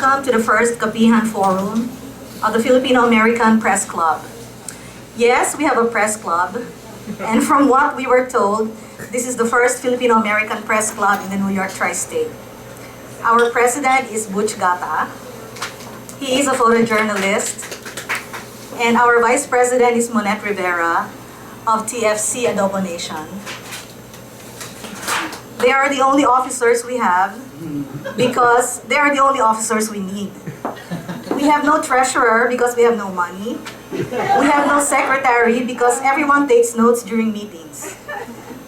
Welcome to the first Kapihan Forum of the Filipino American Press Club. Yes, we have a press club, and from what we were told, this is the first Filipino American Press Club in the New York Tri-State. Our president is Butch Gata. He is a photojournalist, and our vice president is Monette Rivera of TFC Adobo Nation. They are the only officers we have because they are the only officers we need. We have no treasurer because we have no money. We have no secretary because everyone takes notes during meetings.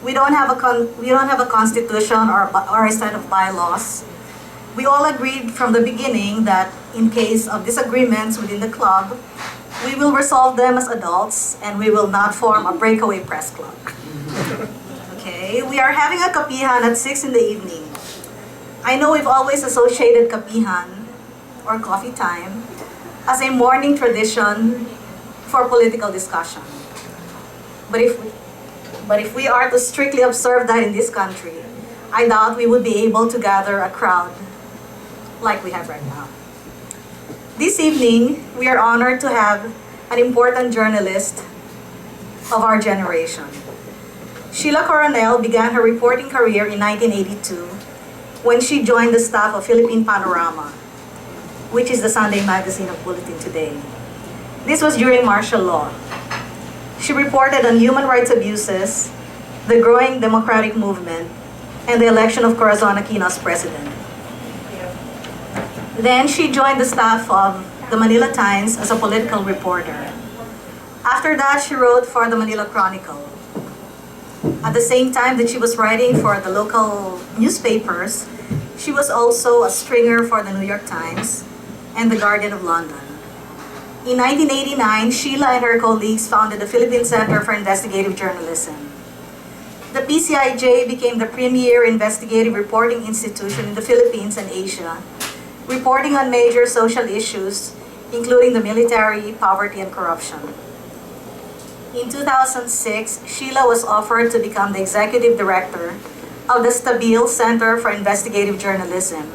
We don't have a constitution or a set of bylaws. We all agreed from the beginning that in case of disagreements within the club, we will resolve them as adults and we will not form a breakaway press club. Okay, we are having a Kapihan at 6 in the evening. I know we've always associated Kapihan, or coffee time, as a morning tradition for political discussion. But if we are to strictly observe that in this country, I doubt we would be able to gather a crowd like we have right now. This evening, we are honored to have an important journalist of our generation. Sheila Coronel began her reporting career in 1982 when she joined the staff of Philippine Panorama, which is the Sunday magazine of Bulletin Today. This was during martial law. She reported on human rights abuses, the growing democratic movement, and the election of Corazon Aquino as president. Then she joined the staff of the Manila Times as a political reporter. After that, she wrote for the Manila Chronicle. At the same time that she was writing for the local newspapers, she was also a stringer for the New York Times and the Guardian of London. In 1989, Sheila and her colleagues founded the Philippine Center for Investigative Journalism. The PCIJ became the premier investigative reporting institution in the Philippines and Asia, reporting on major social issues, including the military, poverty, and corruption. In 2006, Sheila was offered to become the executive director of the Stabile Center for Investigative Journalism,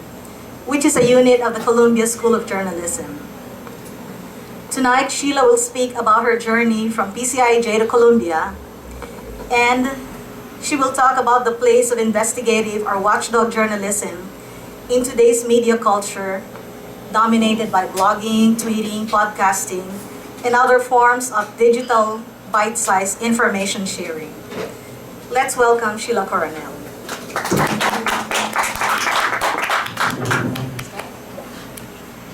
which is a unit of the Columbia School of Journalism. Tonight, Sheila will speak about her journey from PCIJ to Columbia, and she will talk about the place of investigative or watchdog journalism in today's media culture, dominated by blogging, tweeting, podcasting, and other forms of digital bite-sized information sharing. Let's welcome Sheila Coronel.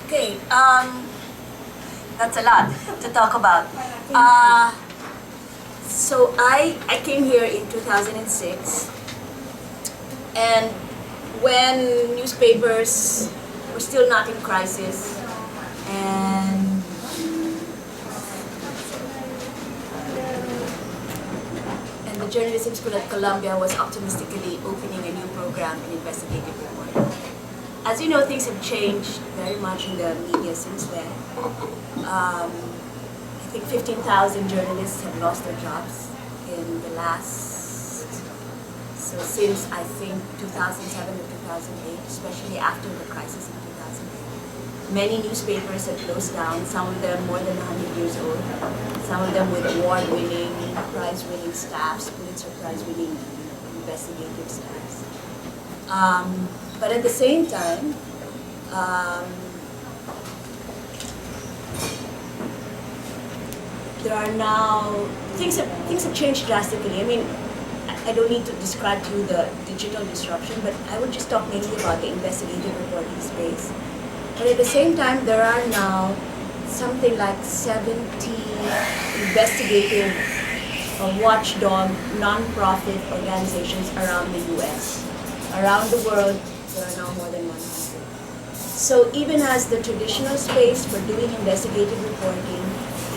Okay, that's a lot to talk about. So I came here in 2006, and when newspapers were still not in crisis, and the journalism school at Columbia was optimistically opening a new program in investigative reporting. As you know, things have changed very much in the media since then. I think 15,000 journalists have lost their jobs in the last, so since I think 2007 or 2008, especially after the crisis in 2008. Many newspapers have closed down, some of them more than 100 years old, some of them with award-winning, prize-winning staffs, Pulitzer Prize-winning investigative staffs. But at the same time, there are now, things have changed drastically. I mean, I don't need to describe to you the digital disruption, but I would just talk mainly about the investigative reporting space. But at the same time, there are now something like 70 investigative watchdog non-profit organizations around the US. Around the world, there are now more than 100. So even as the traditional space for doing investigative reporting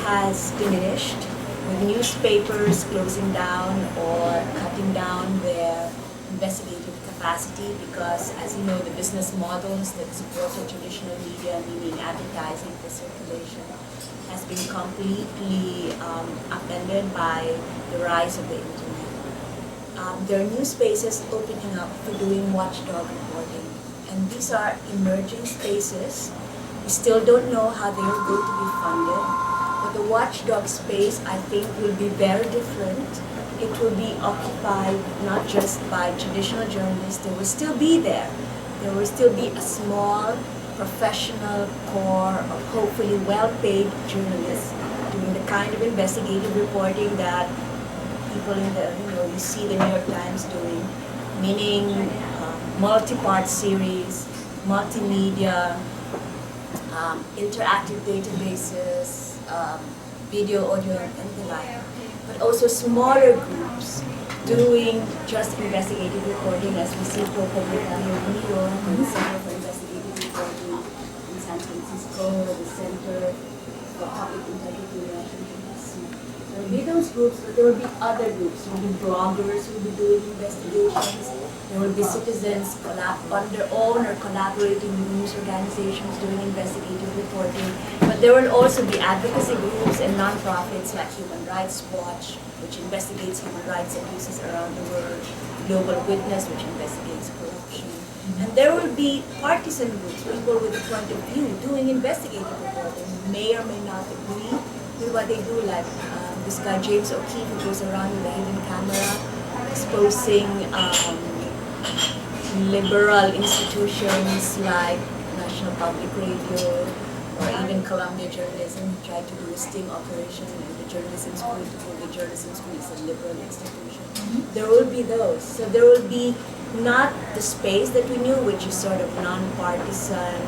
has diminished, with newspapers closing down or cutting down their investigative capacity because, as you know, the business models that supported traditional media, meaning advertising for circulation, has been completely upended by the rise of the internet. There are new spaces opening up for doing watchdog reporting, and And these are emerging spaces. We still don't know how they are going to be funded. But the watchdog space, I think, will be very different. It will be occupied not just by traditional journalists. They will still be there. There will still be a small professional core of hopefully well-paid journalists doing the kind of investigative reporting that people in the, you see the New York Times doing, meaning multi-part series, multimedia, interactive databases, video, audio, and the like. But also smaller groups doing just investigative reporting, as we see for Kapihan here in New York, or the Center for Investigative Reporting in San Francisco, or the Center for Public Integrity in Washington, D.C. There will be those groups, but there will be other groups. There will be bloggers who will be doing investigations. There will be citizens on their own or collaborating with news organizations doing investigative reporting. But there will also be advocacy groups and nonprofits like Human Rights Watch, which investigates human rights abuses around the world, Global Witness, which investigates corruption. And there will be partisan groups, people with a point of view, doing investigative reporting, who may or may not agree with what they do, like this guy James O'Keefe, who goes around with a hidden camera, exposing liberal institutions like National Public Radio, or even Columbia Journalism, who tried to do a sting operation in the journalism school to prove the journalism school is a liberal institution. There will be those. So there will be not the space that we knew, which is sort of non-partisan,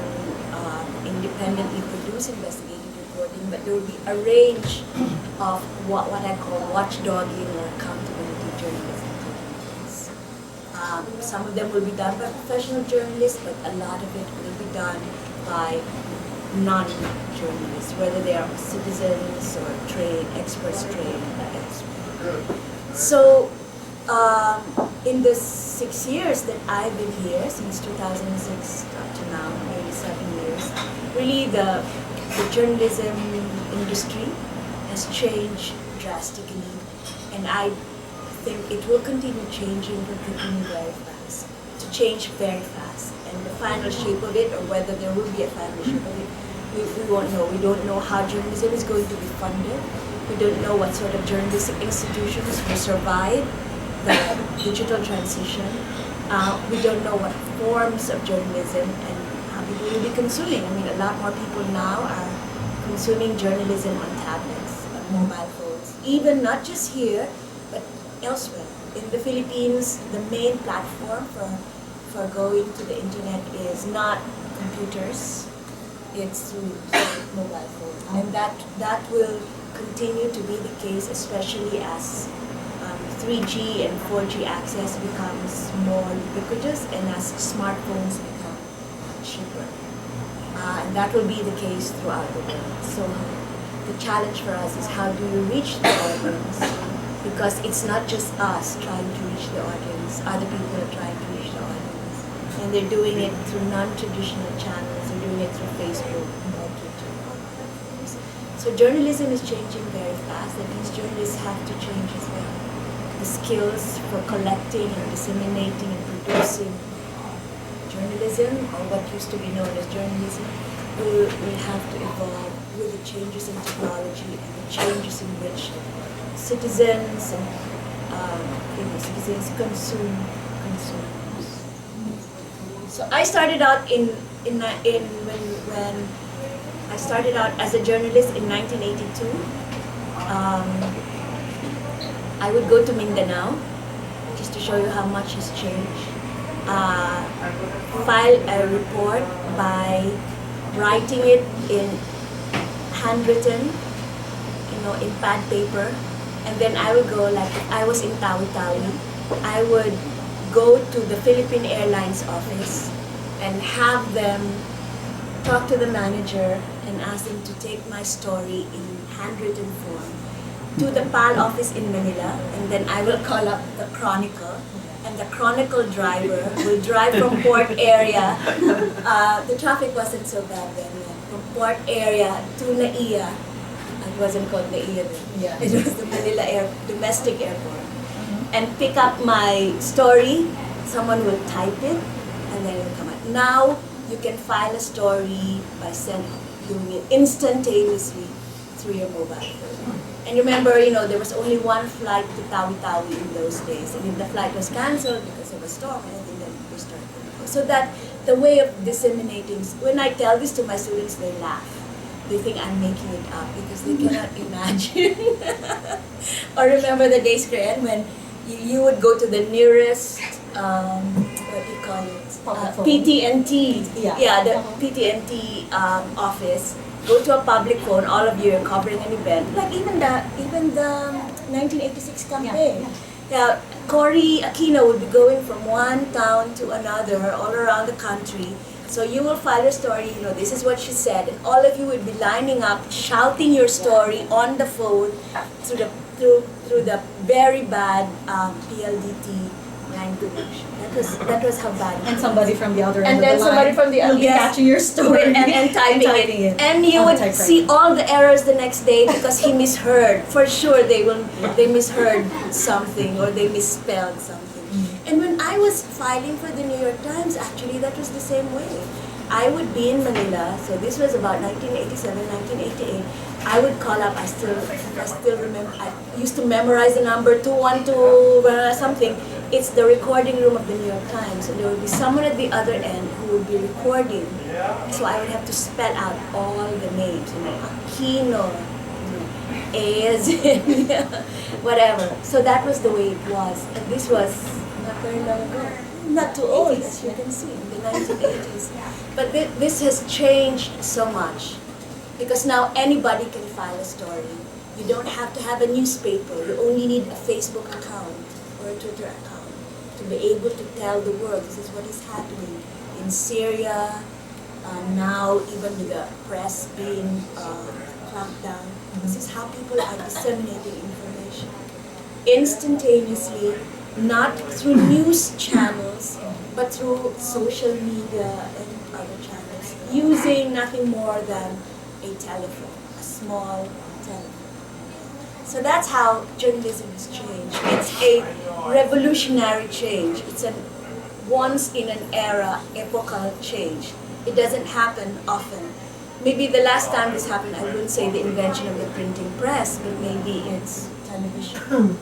independently produced investigative reporting, but there will be a range of what I call watchdogging or accountability journalism techniques. Some of them will be done by professional journalists, but a lot of it will be done by non-journalists, whether they are citizens or experts trained. So, in the 6 years that I've been here, since 2006 to now, nearly 7 years, really the journalism industry has changed drastically, and I think it will continue changing, will continue very fast, to change very fast. And the final shape of it, or whether there will be a final shape of it, we won't know. We don't know how journalism is going to be funded. We don't know what sort of journalistic institutions will survive the digital transition. We don't know what forms of journalism and how people will be consuming. I mean, a lot more people now are consuming journalism on tablets, on mobile phones, even not just here, but elsewhere. In the Philippines, the main platform for going to the internet is not computers, it's through mobile phones. And that will continue to be the case, especially as 3G and 4G access becomes more ubiquitous and as smartphones become cheaper. And that will be the case throughout the world. So the challenge for us is how do you reach the audience? Because it's not just us trying to reach the audience, other people are trying to reach the audience. And they're doing it through non-traditional channels, they're doing it through Facebook or Twitter. So journalism is changing very fast, and these journalists have to change as well. The skills for collecting and disseminating and producing journalism, or what used to be known as journalism, will have to evolve with the changes in technology and the changes in which citizens and citizens consume. So I started out when I started out as a journalist in 1982. I would go to Mindanao just to show you how much has changed. File a report by writing it in handwritten, in pad paper, and then I would go, like if I was in Tawi-Tawi, I would go to the Philippine Airlines office and have them talk to the manager and ask them to take my story in handwritten form to the PAL office in Manila, and then I will call up the Chronicle, and the Chronicle driver will drive from Port area. The traffic wasn't so bad then. From Port area to Naiya. It wasn't called Naiya then. Yeah. It was the Manila domestic airport. And pick up my story. Someone will type it, and then it will come out. Now you can file a story by doing it instantaneously through your mobile phone. And remember, there was only one flight to Tawi-Tawi in those days. And if the flight was cancelled because of a storm, I think then we started. So that the way of disseminating, when I tell this to my students, they laugh. They think I'm making it up because they cannot imagine. Or remember the days, Krian, when you would go to the nearest, what do you call it? PT&T. Yeah, the PT&T office. Go to a public phone, all of you are covering an event. Like even the 1986 campaign. Yeah, Cory Aquino would be going from one town to another all around the country. So you will file a story, this is what she said, and all of you would be lining up, shouting your story on the phone through the very bad PLDT line connection. That was how bad. And somebody from the other And end then of the somebody line from the other will be catching your story and typing it. And you would see all the errors the next day because he misheard. For sure they misheard something or they misspelled something. And when I was filing for the New York Times, actually that was the same way. I would be in Manila, so this was about 1987, 1988. I would call up, I still remember, I used to memorize the number 212 something. It's the recording room of the New York Times, and there would be someone at the other end who would be recording. So I would have to spell out all the names, Aquino, A as in, whatever. So that was the way it was, and this was not very long ago. Not too old, as you can see, in the 1980s. But this has changed so much, because now anybody can file a story. You don't have to have a newspaper. You only need a Facebook account or a Twitter account to be able to tell the world this is what is happening in Syria, now even with the press being clamped down. This is how people are disseminating information instantaneously, not through news channels, but through social media and other channels, using nothing more than a telephone, a small telephone. So that's how journalism has changed. It's a revolutionary change. It's a once in an era, epochal change. It doesn't happen often. Maybe the last time this happened, I wouldn't say the invention of the printing press, but maybe it's television in the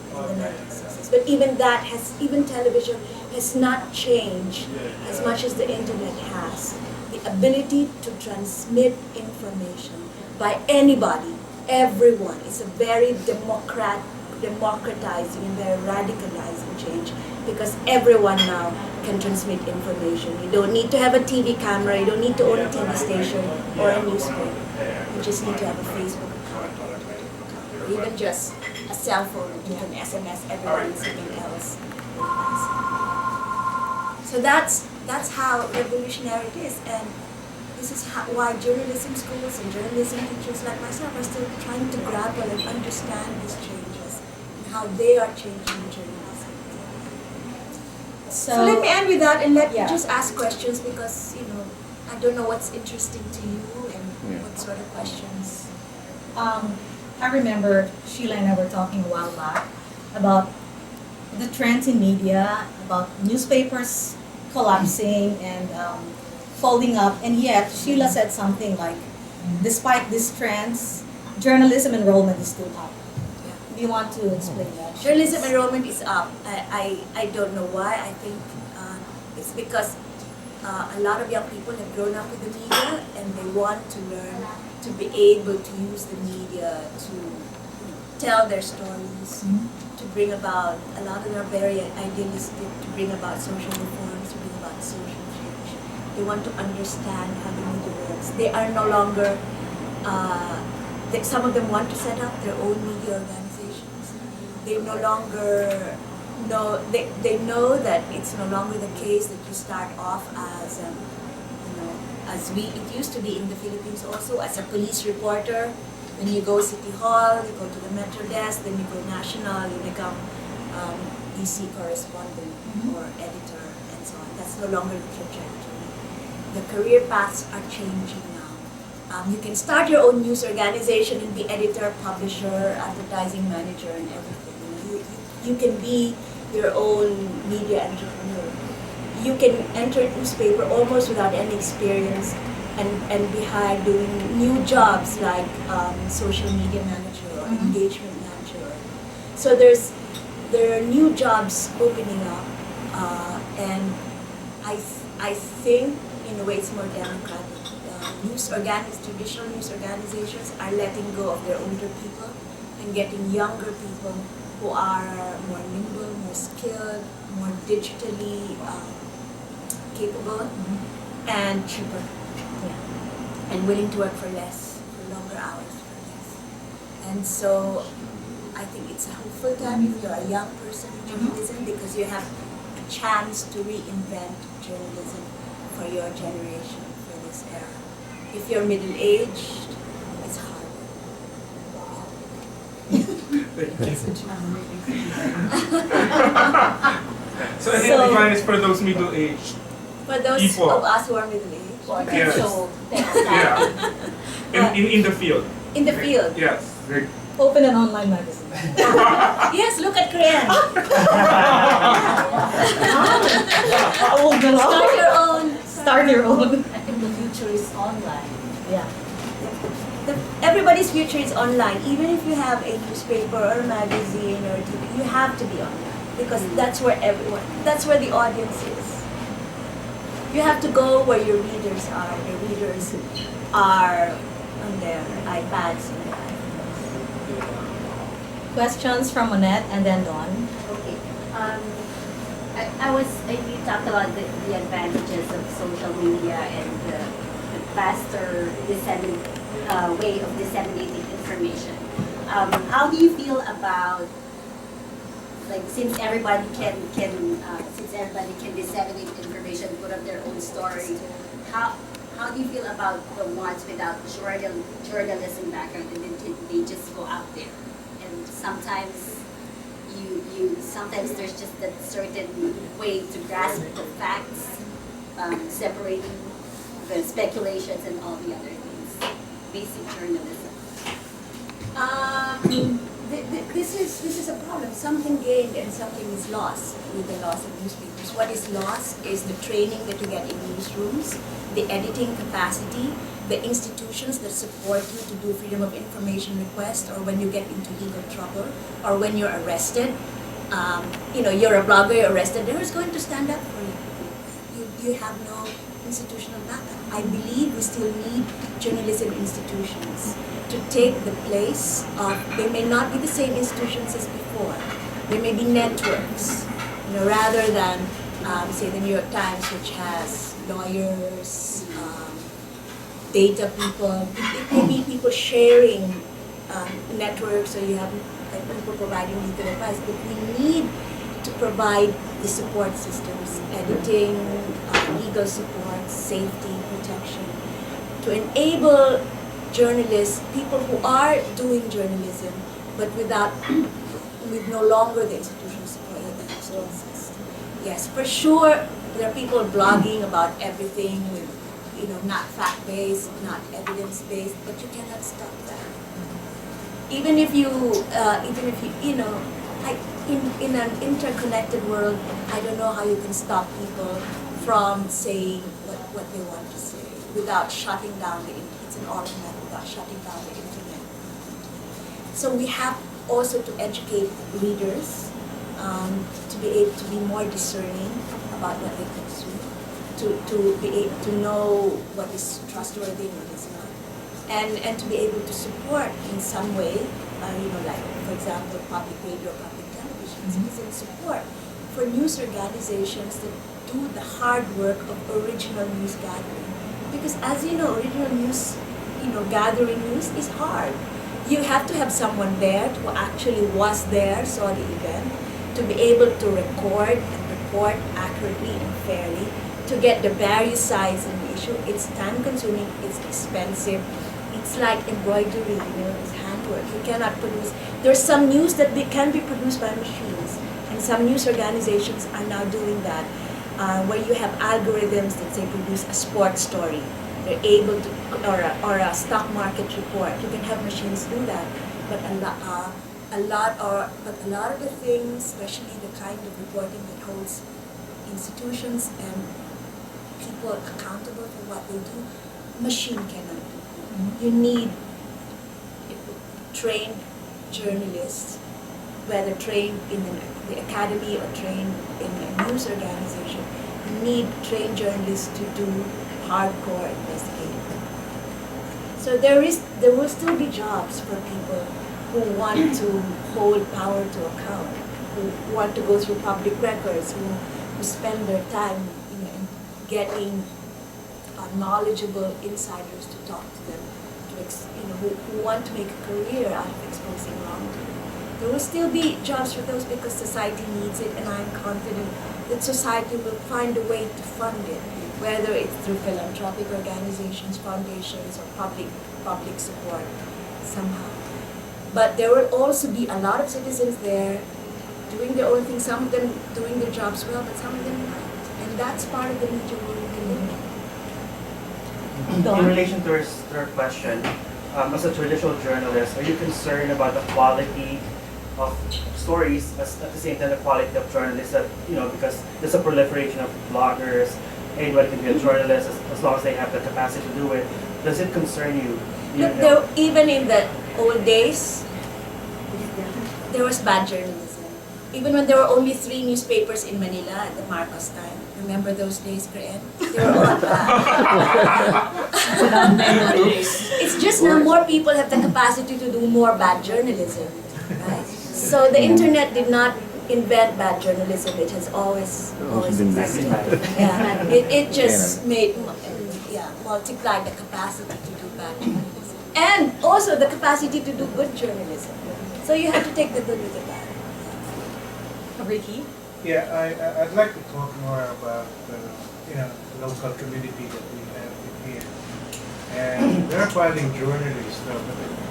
1960s. But even television has not changed as much as the internet has. The ability to transmit information by anybody, everyone. It's a very democratizing and very radicalizing change, because everyone now can transmit information. You don't need to have a TV camera, you don't need to own a TV station or a newspaper. You just need to have a Facebook account or a Twitter account, or even just a cell phone that you can SMS everyone something else. So that's how revolutionary it is, and this is why journalism schools and journalism teachers like myself are still trying to grapple and understand these changes and how they are changing journalism. So let me end with that and let you just ask questions, because I don't know what's interesting to you and what sort of questions. I remember Sheila and I were talking a while back about the trends in media, about newspapers collapsing and folding up, and yet Sheila said something like, despite these trends, journalism enrollment is still up. Do you want to explain that? Journalism enrollment is up. I don't know why. I think it's because a lot of young people have grown up with the media and they want to learn to be able to use the media to tell their stories, to bring about, a lot of them are very idealistic, to bring about social reforms, to bring about social change. They want to understand how the media works. They are no longer, some of them want to set up their own media organizations. They no longer know, they know that it's no longer the case that you start off as, it used to be in the Philippines also, as a police reporter. When you go City Hall, you go to the Metro desk, then you go national, you become DC correspondent or editor and so on. That's no longer the trajectory. The career paths are changing now. You can start your own news organization and be editor, publisher, advertising manager, and everything. You can be your own media entrepreneur. you can enter a newspaper almost without any experience and be hired doing new jobs like social media manager or engagement manager. So there are new jobs opening up, and I think in a way it's more democratic. Traditional news organizations are letting go of their older people and getting younger people who are more nimble, more skilled, more digitally capable, and cheaper, and willing to work for less, for longer hours, for less. And so I think it's a hopeful time if you're a young person in journalism, because you have a chance to reinvent journalism for your generation, for this era. If you're middle-aged, it's hard. So any advice for those middle-aged? For those People. of us who are middle-aged, Yes. Yeah. In the field. in the field, Yes. Open an online magazine. yes, look at Korean. Old na lang. Start your own. Start your own. I think the future is online. Yeah. Everybody's future is online. Even if you have a newspaper or a magazine or a TV, you have to be online, because that's where that's where the audience is. You have to go where your readers are. Your readers are on their iPads and their iPhones. Questions from Monette and then Dawn. Okay. You talked about the advantages of social media and the faster way of disseminating information. How do you feel about, like, since everybody can disseminate information, put up their own story, how do you feel about the ones without journalism background, and then they just go out there, and sometimes sometimes there's just that certain way to grasp the facts, separating the speculations and all the other things, basic journalism. This is a problem. Something gained and something is lost with the loss of newspapers. What is lost is the training that you get in newsrooms, the editing capacity, the institutions that support you to do freedom of information requests, or when you get into legal trouble, or when you're arrested. You're a blogger, you're arrested, who's going to stand up for you? You have no institutional backup. I believe we still need journalism institutions to take the place of, they may not be the same institutions as before. There may be networks, rather than, say, the New York Times, which has lawyers, data people. It may be people sharing networks, so you have people providing legal advice, but we need to provide the support systems, editing, legal support, safety, protection, to enable journalists, people who are doing journalism, but with no longer the institutional support that they have to exist. Yes, for sure, there are people blogging about everything with, not fact-based, not evidence-based, but you cannot stop that. Even if you, in an interconnected world, I don't know how you can stop people from saying what they want to say without shutting down the internet. It's an automatic, without shutting down the internet. So we have also to educate readers to be able to be more discerning about what they consume, to be able to know what is trustworthy and what is not, and to be able to support in some way, like, for example, public radio, public television, citizen support for news organizations that do the hard work of original news gathering. Because as you know, original news, gathering news is hard. You have to have someone there who actually was there, saw the event, to be able to record and report accurately and fairly, to get the various sides of the issue. It's time-consuming, it's expensive, it's like embroidery, it's handwork. You cannot produce. There's some news that can be produced by machines, and some news organizations are now doing that, where you have algorithms that say produce a sports story. They're able to, or a stock market report. You can have machines do that, but a lot of the things, especially the kind of reporting that holds institutions and people accountable for what they do, machine cannot do. You need trained journalists, whether trained in the academy or trained in a news organization. You need trained journalists to do hardcore investigative work. So there will still be jobs for people who want to hold power to account, who want to go through public records, who spend their time, in getting knowledgeable insiders to talk to them, who want to make a career out of exposing wrongdoing. There will still be jobs for those because society needs it, and I'm confident that society will find a way to fund it, whether it's through philanthropic organizations, foundations, or public support somehow. But there will also be a lot of citizens there doing their own thing, some of them doing their jobs well, but some of them not. And that's part of the media world we live in. In relation to her question, as a traditional journalist, are you concerned about the quality of stories, at the same time the quality of journalists? That because there's a proliferation of bloggers, anybody can be a journalist as long as they have the capacity to do it. Does it concern you? Even in the old days, there was bad journalism. Even when there were only 3 newspapers in Manila at the Marcos time. Remember those days, Graham? They were all bad. It's just now more people have the capacity to do more bad journalism. Right? So the internet did not invent bad journalism. It has always existed. Yeah. It just multiplied the capacity to do bad journalism. And also the capacity to do good journalism. So you have to take the good with the bad. Ricky? Yeah, I'd like to talk more about the local community that we have in here. And they're finding journalists,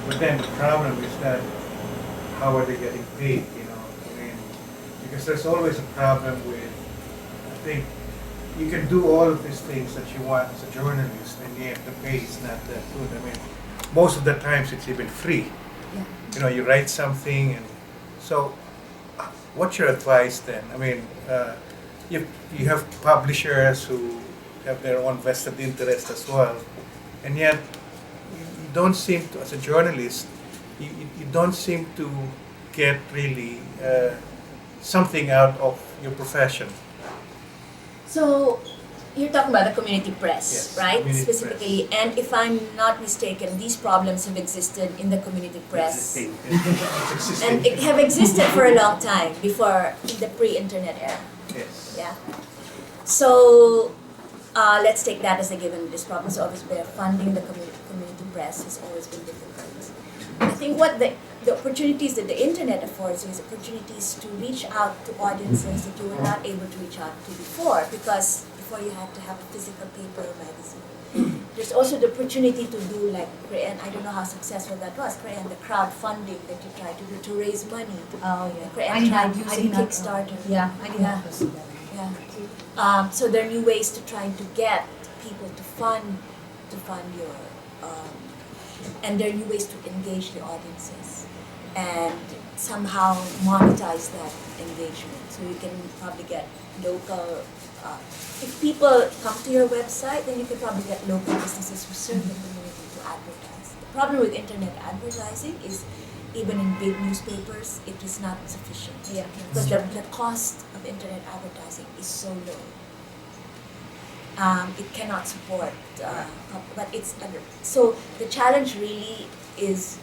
but then the problem is that how are they getting paid? Because there's always a problem with, I think, you can do all of these things that you want as a journalist, and yet the pay is not that good. Most of the times it's even free. Yeah. You write something, and so. What's your advice then? You have publishers who have their own vested interest as well, and yet you don't seem to, as a journalist, you don't seem to get really something out of your profession. So you're talking about the community press, Yes, right? community Specifically, press. and if I'm not mistaken, these problems have existed in the community press. And it have existed for a long time before the pre-internet era. Yes. Yeah. So let's take that as a given. This problem is always there. Funding the community press has always been difficult. I think what the opportunities that the internet affords you is opportunities to reach out to audiences that you were not able to reach out to before, because before you had to have a physical paper or magazine. There's also the opportunity to do like Korean, I don't know how successful that was, Korean, the crowdfunding that you try to do to raise money. Oh, yeah. Korean tried using Kickstarter. Yeah, I did not pursue that. Yeah. So there are new ways to trying to get people to fund your, and there are new ways to engage the audiences and somehow monetize that engagement. So you can probably get local, if people come to your website, then you can probably get local businesses who serve the community to advertise. The problem with internet advertising is even in big newspapers, it is not sufficient. Yeah. Because the cost of internet advertising is so low. It cannot support, but it's so the challenge really is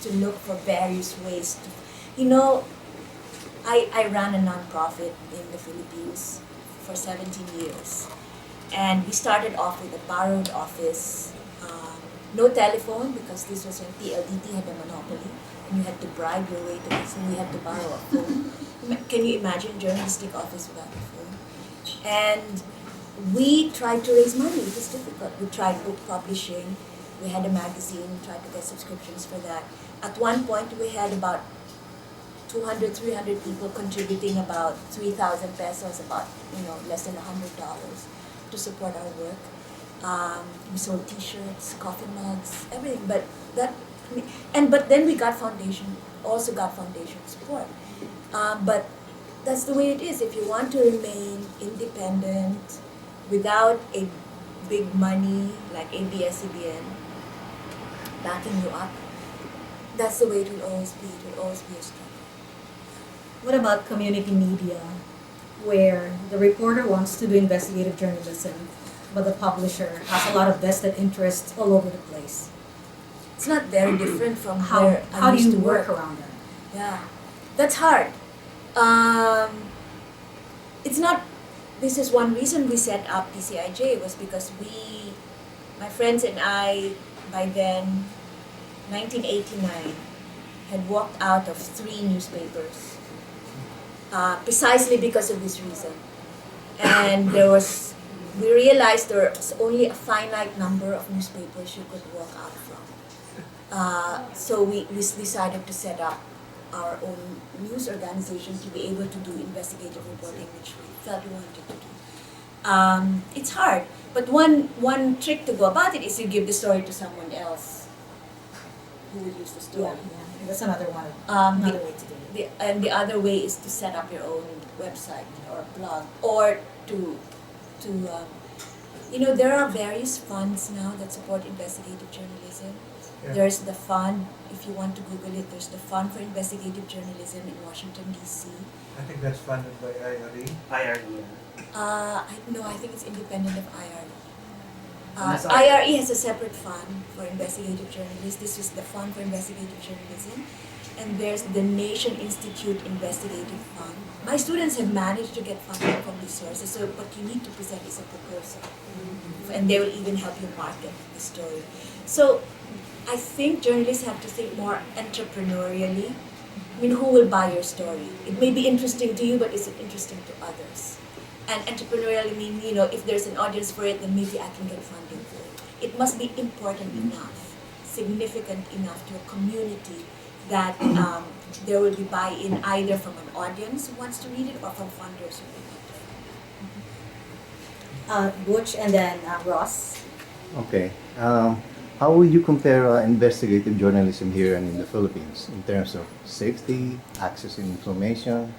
to look for various ways to, I ran a nonprofit in the Philippines for 17 years, and we started off with a borrowed office, no telephone because this was when PLDT had a monopoly, and you had to bribe your way to it, so we had to borrow a phone. Can you imagine a journalistic office without a phone? And we tried to raise money. It was difficult. We tried book publishing. We had a magazine, tried to get subscriptions for that. At one point, we had about 200, 300 people contributing about 3,000 pesos, about less than $100 to support our work. We sold T-shirts, coffee mugs, everything. But then we got foundation support. But that's the way it is. If you want to remain independent without a big money like ABS-CBN backing you up, that's the way it will always be. It will always be a struggle. What about community media, where the reporter wants to do investigative journalism, but the publisher has a lot of vested interests all over the place? It's not very different from How, where I how do used you to work around that? Yeah, that's hard. It's not. This is one reason we set up PCIJ, was because my friends and I, by then, 1989, had walked out of 3 newspapers, precisely because of this reason. And we realized there was only a finite number of newspapers you could walk out from. So we decided to set up our own news organization to be able to do investigative reporting, which we felt we wanted to do. It's hard, but one trick to go about it is you give the story to someone else who will use the story. Yeah, that's another one. Um, Another the- way to do it. And the other way is to set up your own website or blog, or there are various funds now that support investigative journalism. Yeah. There's the fund, if you want to Google it, there's the Fund for Investigative Journalism in Washington, D.C. I think that's funded by IRE. IRE. I think it's independent of IRE. And that's IRE has a separate fund for investigative journalists. This is the Fund for Investigative Journalism. And there's the Nation Institute Investigative Fund. My students have managed to get funding from these sources, so what you need to present is a proposal. And they will even help you market the story. So I think journalists have to think more entrepreneurially. I mean, who will buy your story? It may be interesting to you, but is it interesting to others? And entrepreneurially mean, if there's an audience for it, then maybe I can get funding for it. It must be important enough, significant enough to a community that there will be buy-in either from an audience who wants to read it or from funders who would like to fund it. Butch and then Ross. Okay. How would you compare investigative journalism here and in the Philippines in terms of safety, access to information,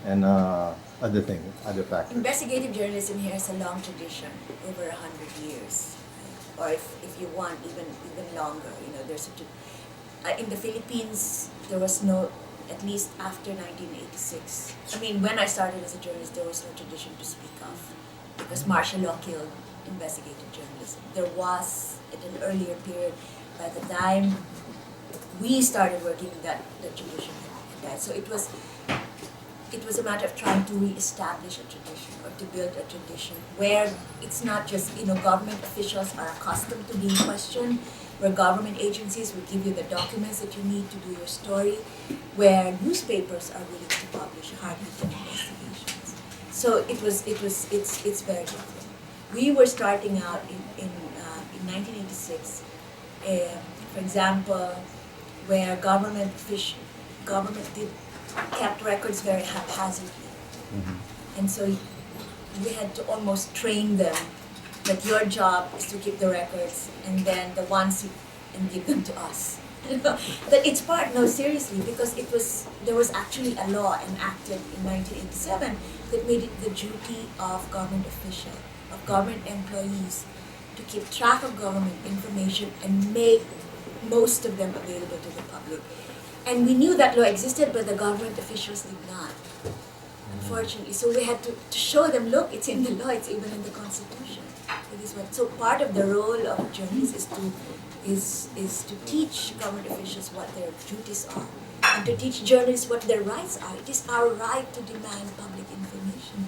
and other factors? Investigative journalism here has a long tradition, over 100 years, or if you want, even longer. There's in the Philippines, there was no, at least after 1986. I mean, when I started as a journalist, there was no tradition to speak of, because martial law killed investigative journalism. There was, at an earlier period, by the time we started working, that the tradition had died. So it was a matter of trying to re-establish a tradition, or to build a tradition where it's not just, government officials are accustomed to being questioned, where government agencies will give you the documents that you need to do your story, where newspapers are willing to publish hard-hitting investigations. So it's very different. We were starting out in 1986, for example, where government kept records very haphazardly. And so we had to almost train them that your job is to keep the records, and then the ones and give them to us. That it's seriously, because there was actually a law enacted in 1987 that made it the duty of government officials, of government employees, to keep track of government information and make most of them available to the public. And we knew that law existed, but the government officials did not, unfortunately. So we had to show them, look, it's in the law, it's even in the Constitution. So part of the role of journalists is to teach government officials what their duties are, and to teach journalists what their rights are. It is our right to demand public information.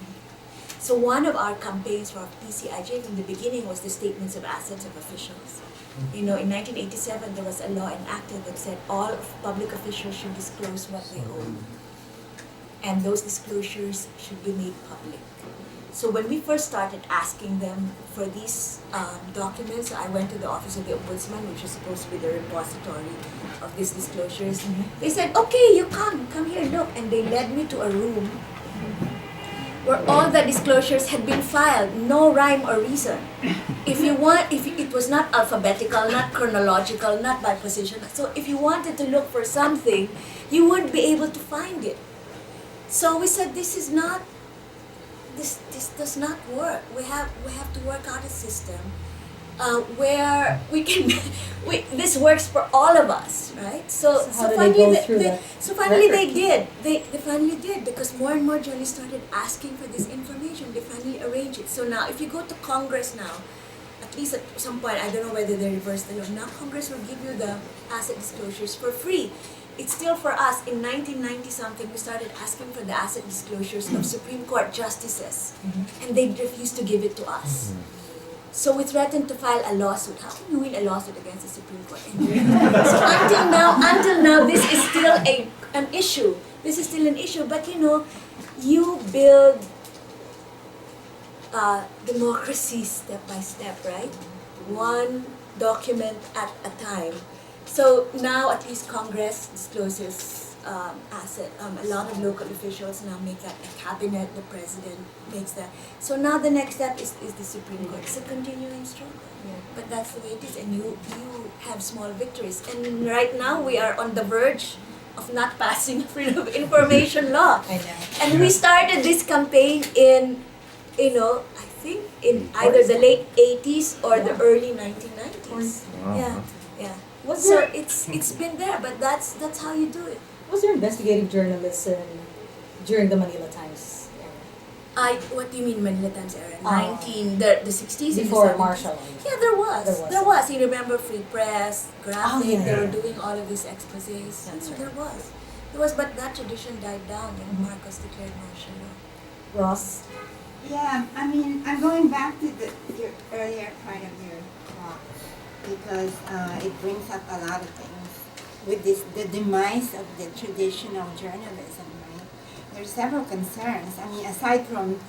So one of our campaigns for PCIJ from the beginning was the statements of assets of officials. In 1987, there was a law enacted that said all public officials should disclose what they own, and those disclosures should be made public. So when we first started asking them for these documents, I went to the office of the Ombudsman, which was supposed to be the repository of these disclosures. They said, okay, you come here, look. And they led me to a room where all the disclosures had been filed, no rhyme or reason. If it was not alphabetical, not chronological, not by position. So if you wanted to look for something, you wouldn't be able to find it. So we said this is not, this does not work. We have to work out a system where we can, this works for all of us, right? So how do they go through that so finally they record? did. They finally did, because more and more journalists started asking for this information. They finally arranged it. So now if you go to Congress now, at least at some point, I don't know whether they reversed the law. Now Congress will give you the asset disclosures for free. It's still for us. In 1990 something, we started asking for the asset disclosures of Supreme Court justices, and they refused to give it to us. So we threatened to file a lawsuit. How can you win a lawsuit against the Supreme Court? So until now, this is still an issue. This is still an issue. But you build democracy step by step, right? One document at a time. So now at least Congress discloses asset. A lot of local officials now make that a cabinet. The president makes that. So now the next step is the Supreme Court. It's a continuing struggle. But that's the way it is, and you have small victories. And right now we are on the verge of not passing a freedom of information law. I know. And we started this campaign in, I think in either the late 80s or the early 1990s. Wow. Yeah. Was So there, it's been there, but that's how you do it. was there investigative journalism during the Manila Times era? What do you mean Manila Times era? Oh. The 60s? Before and the 70s? martial law? Yeah, there was. There was. You remember Free Press, Graphic, Oh, yeah. they were doing all of these exposés. That's So right. there was, but that tradition died down when Marcos declared martial law. Ross? Yeah, I mean, I'm going back to your earlier part of your talk because it brings up a lot of things with the demise of the traditional journalism, right? There's several concerns. I mean, aside from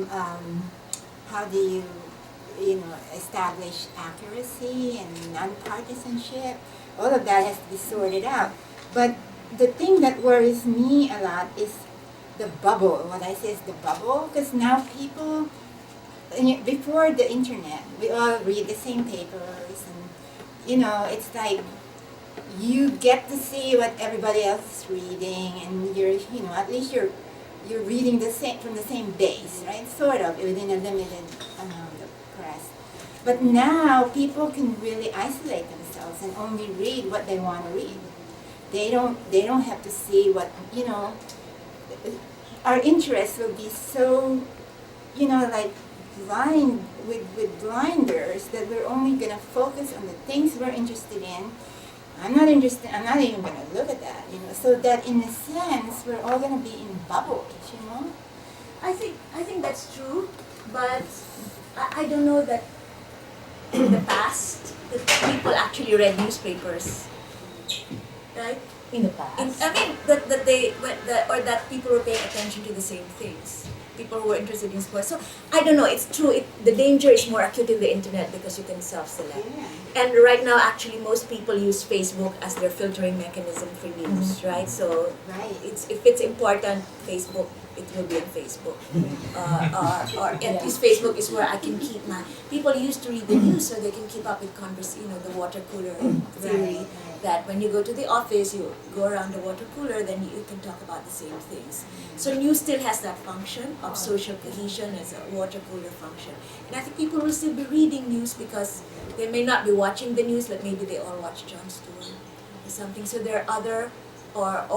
how do you establish accuracy and nonpartisanship, all of that has to be sorted out. But the thing that worries me a lot is the bubble. What I say is the bubble, because now people, before the internet, we all read the same papers, and it's like you get to see what everybody else is reading, and you're at least you're reading from the same base, right? Sort of within a limited amount of press. But now people can really isolate themselves and only read what they want to read. They don't have to see what our interests will be so, like blind with blinders that we're only gonna focus on the things we're interested in. I'm not even gonna look at that, so that in a sense we're all gonna be in bubbles, I think that's true, but I don't know that in the past that people actually read newspapers, right? In the past? That people were paying attention to the same things. People who were interested in sports. So I don't know. It's true. The danger is more acute in the internet because you can self-select. Yeah. And right now, actually, most people use Facebook as their filtering mechanism for news, right? So Right. if it's important, Facebook, it will be on Facebook. Or at least Facebook is where I can keep my... People used to read the news so they can keep up with the water cooler theory. Right. That when you go to the office, you go around the water cooler, then you can talk about the same things. So news still has that function of social cohesion as a water cooler function. And I think people will still be reading news because they may not be watching the news, but maybe they all watch Jon Stewart or something. So there are other, or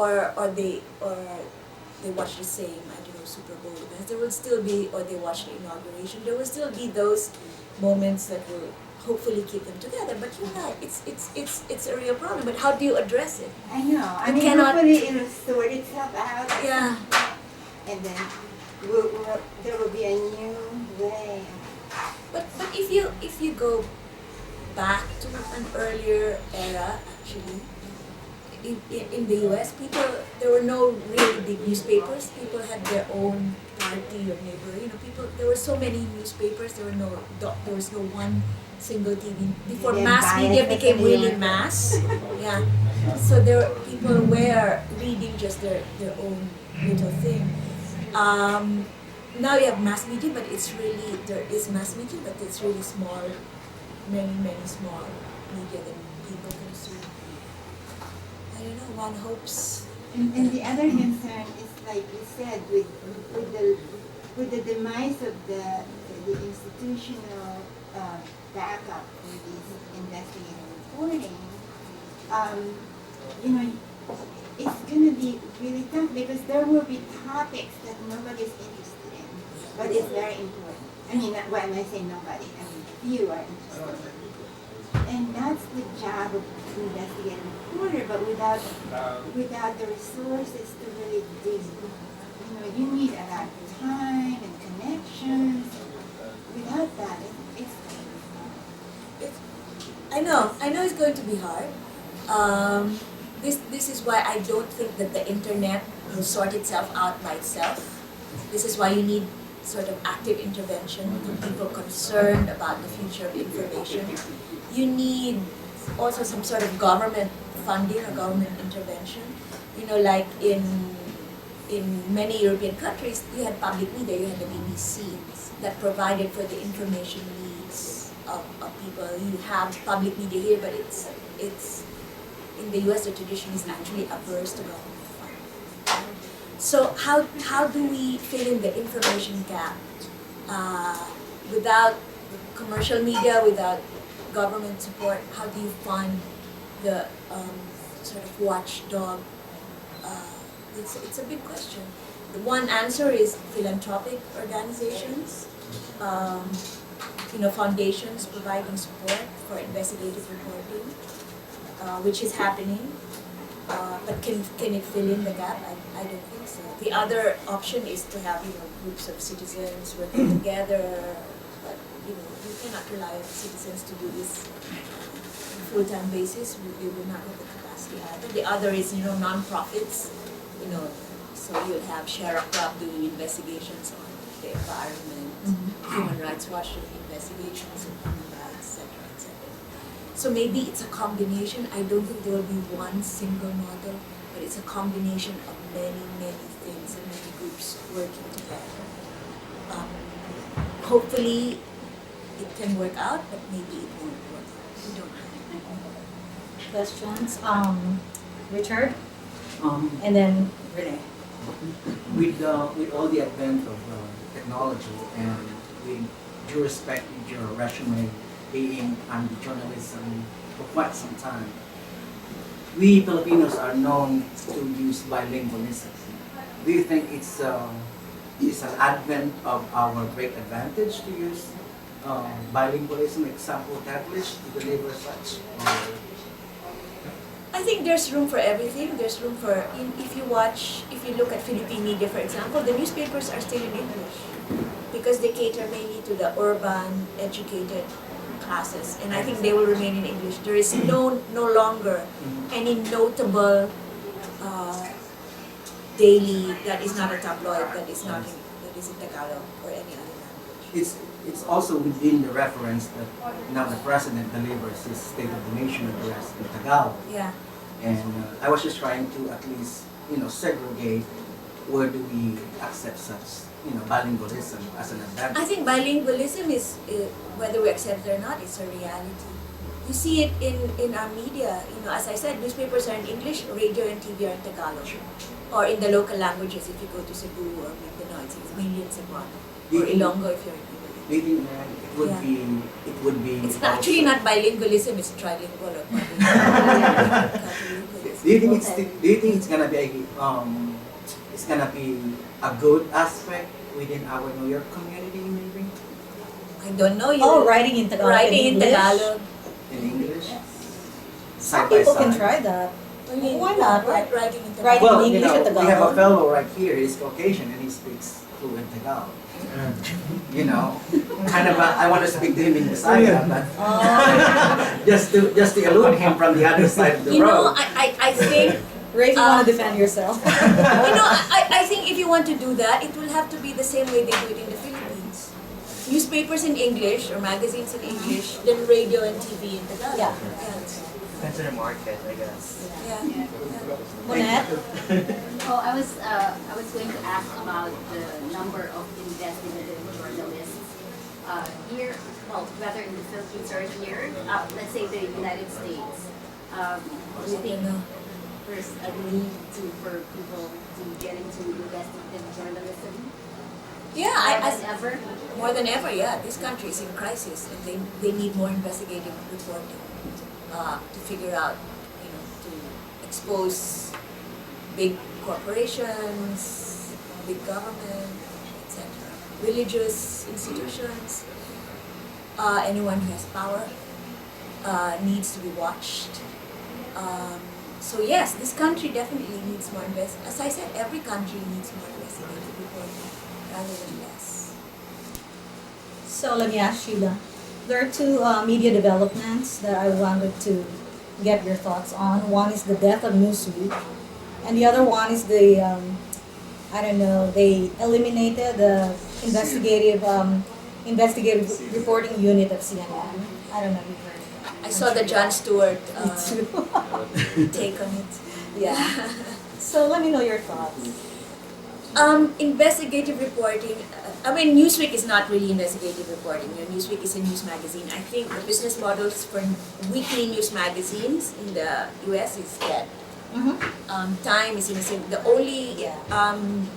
they watch the same, Super Bowl events. There will still be, or they watch the inauguration. There will still be those moments that will hopefully keep them together. But you're right, it's a real problem. But how do you address it? I know. I You mean, cannot- hopefully it'll sort itself out. Yeah. And then there will be a new way. But if you go back to an earlier era, actually, in the U.S., there were no really big newspapers. People had their own party or neighbor. There were so many newspapers. There was no one single TV before Then mass bias media was became in really there. mass. Yeah, so people were reading just their own little thing. Now you have mass media, but there is mass media, but it's really small, many small media that people consume. I don't know. One hopes. And the other concern is like you said, with the demise of the institutional backup for these investigative reporting, you know, it's going to be really tough because there will be topics that nobody's interested in, but it's very important. I mean, when I say nobody, I mean few are interested in. And that's the job of an investigative reporter, but without the resources to really dig, you know, you need a lot of time and connections. Without that, it's I know it's going to be hard. This is why I don't think that the internet will sort itself out by itself. This is why you need sort of active intervention from people concerned about the future of information. You need also some sort of government funding or government intervention. You know, like in many European countries, you had public media, you had the BBC that provided for the information needs of people. You have public media here, but it's in the US the tradition is actually averse to government funding. So how do we fill in the information gap without commercial media, without government support? How do you fund the sort of watchdog? It's a big question. The one answer is philanthropic organizations, foundations providing support for investigative reporting, which is happening. But can it fill in the gap? I don't think so. The other option is to have groups of citizens working together. But you cannot rely on citizens to do this on a full-time basis. We will not have the capacity either. The other is non-profits. So you'll have Sheriff Club doing investigations on the environment, Human Rights Watch doing investigations on human rights, etc. So maybe it's a combination. I don't think there will be one single model, but it's a combination of many, many things and many groups working together. Hopefully it can work out, but maybe it won't work out. We don't know. Questions? Richard? And then Renee. With all the advent of technology and with due respect to your resume being under journalism for quite some time, we Filipinos are known to use bilingualism. Do you think it's an advent of our great advantage to use bilingualism, example Catholic, to deliver such? I think there's room for everything. There's room for, if you look at Philippine media, for example, the newspapers are still in English because they cater mainly to the urban, educated classes, and I think they will remain in English. There is no longer any notable daily that is not a tabloid, that is in Tagalog or any other language. It's also within the reference that now the president delivers his State of the Nation address in Tagalog. Yeah. And I was just trying to at least, segregate where do we accept such, bilingualism as an advantage. I think bilingualism is, whether we accept it or not, it's a reality. You see it in our media. As I said, newspapers are in English, radio and TV are in Tagalog. Or in the local languages, if you go to Cebu or Mindanao, it's mainly in Cebuano. Or Ilonggo if you're in Iloilo. Maybe it would be. It's actually not bilingualism; it's trilingual or Do you think it's gonna be a good aspect within our New York community, maybe? I don't know. Writing in Tagalog. Writing in Tagalog. In English? Some people can try that. Why not? Writing in Tagalog. Writing Well, in English at we have a Tagalog. fellow right here. He's Caucasian and he speaks fluent Tagalog. Kind of. I want to speak to him in Bisaya, but just to elude him from the other side of the road. I think. Ray, if you want to defend yourself. I think if you want to do that, it will have to be the same way they do it in the Philippines. Newspapers in English or magazines in English, then radio and TV in Tagalog. Yeah. Depends on the market, I guess. Yeah. Monette? Oh, I was going to ask about the number of investigative journalists here, well, whether in the Philippines or here, let's say the United States. Do you think there's a need for people to get into investigative journalism? Yeah, More than ever? more than ever, yeah. This country is in crisis, and they need more investigative reporting to figure out, to expose big corporations, big government, etc. Religious institutions, anyone who has power needs to be watched. So yes, this country definitely needs more As I said, every country needs more investigative reporting rather than less. So let me ask Sheila. There are two media developments that I wanted to get your thoughts on. One is the death of Newsweek, and the other one is the they eliminated the investigative reporting unit of CNN. I don't know if you've heard of that. I saw the Jon Stewart Me too. take on it. Yeah. So let me know your thoughts. Investigative reporting. Newsweek is not really investigative reporting. Newsweek is a news magazine. I think the business models for weekly news magazines in the U.S. is dead. Time is in the same. The only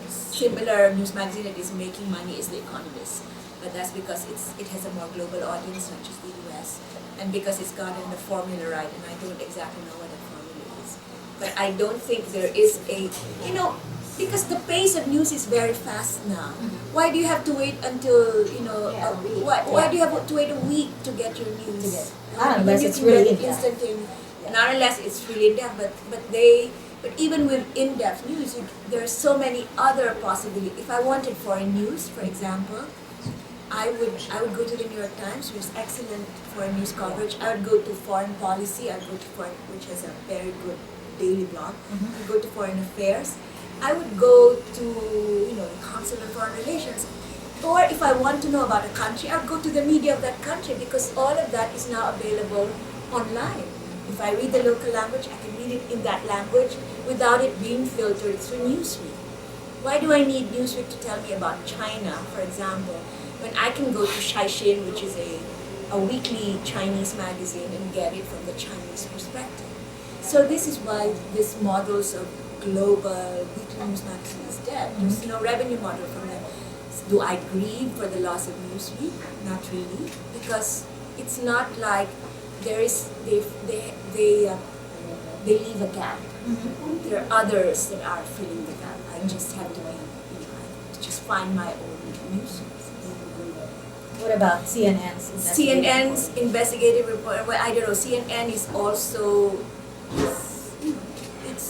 similar news magazine that is making money is The Economist, but that's because it has a more global audience, not just the U.S., and because it's gotten the formula right. And I don't exactly know what the formula is, but I don't think there is because the pace of news is very fast now. Why do you have to wait until why do you have to wait a week to get your news? Not unless it's When you really can get it in-depth. instantaneously. Not unless it's really in-depth, but even with in-depth news, there are so many other possibilities. If I wanted foreign news, for example, I would go to the New York Times, which is excellent foreign news coverage. I would go to Foreign Policy. I would go to which has a very good daily blog. I would go to Foreign Affairs. I would go to the Council on Foreign Relations. Or if I want to know about a country, I would go to the media of that country, because all of that is now available online. If I read the local language, I can read it in that language without it being filtered through Newsweek. Why do I need Newsweek to tell me about China, for example, when I can go to Shaixin, which is a weekly Chinese magazine, and get it from the Chinese perspective? So this is why this models of global weekly news magazine is dead. There's no revenue model from them. Do I grieve for the loss of Newsweek? Not really, because it's not like they leave a gap. There are others that are filling the gap. I just have to just find my own news source. What about CNN's? CNN's investigative report. Well, I don't know. CNN is also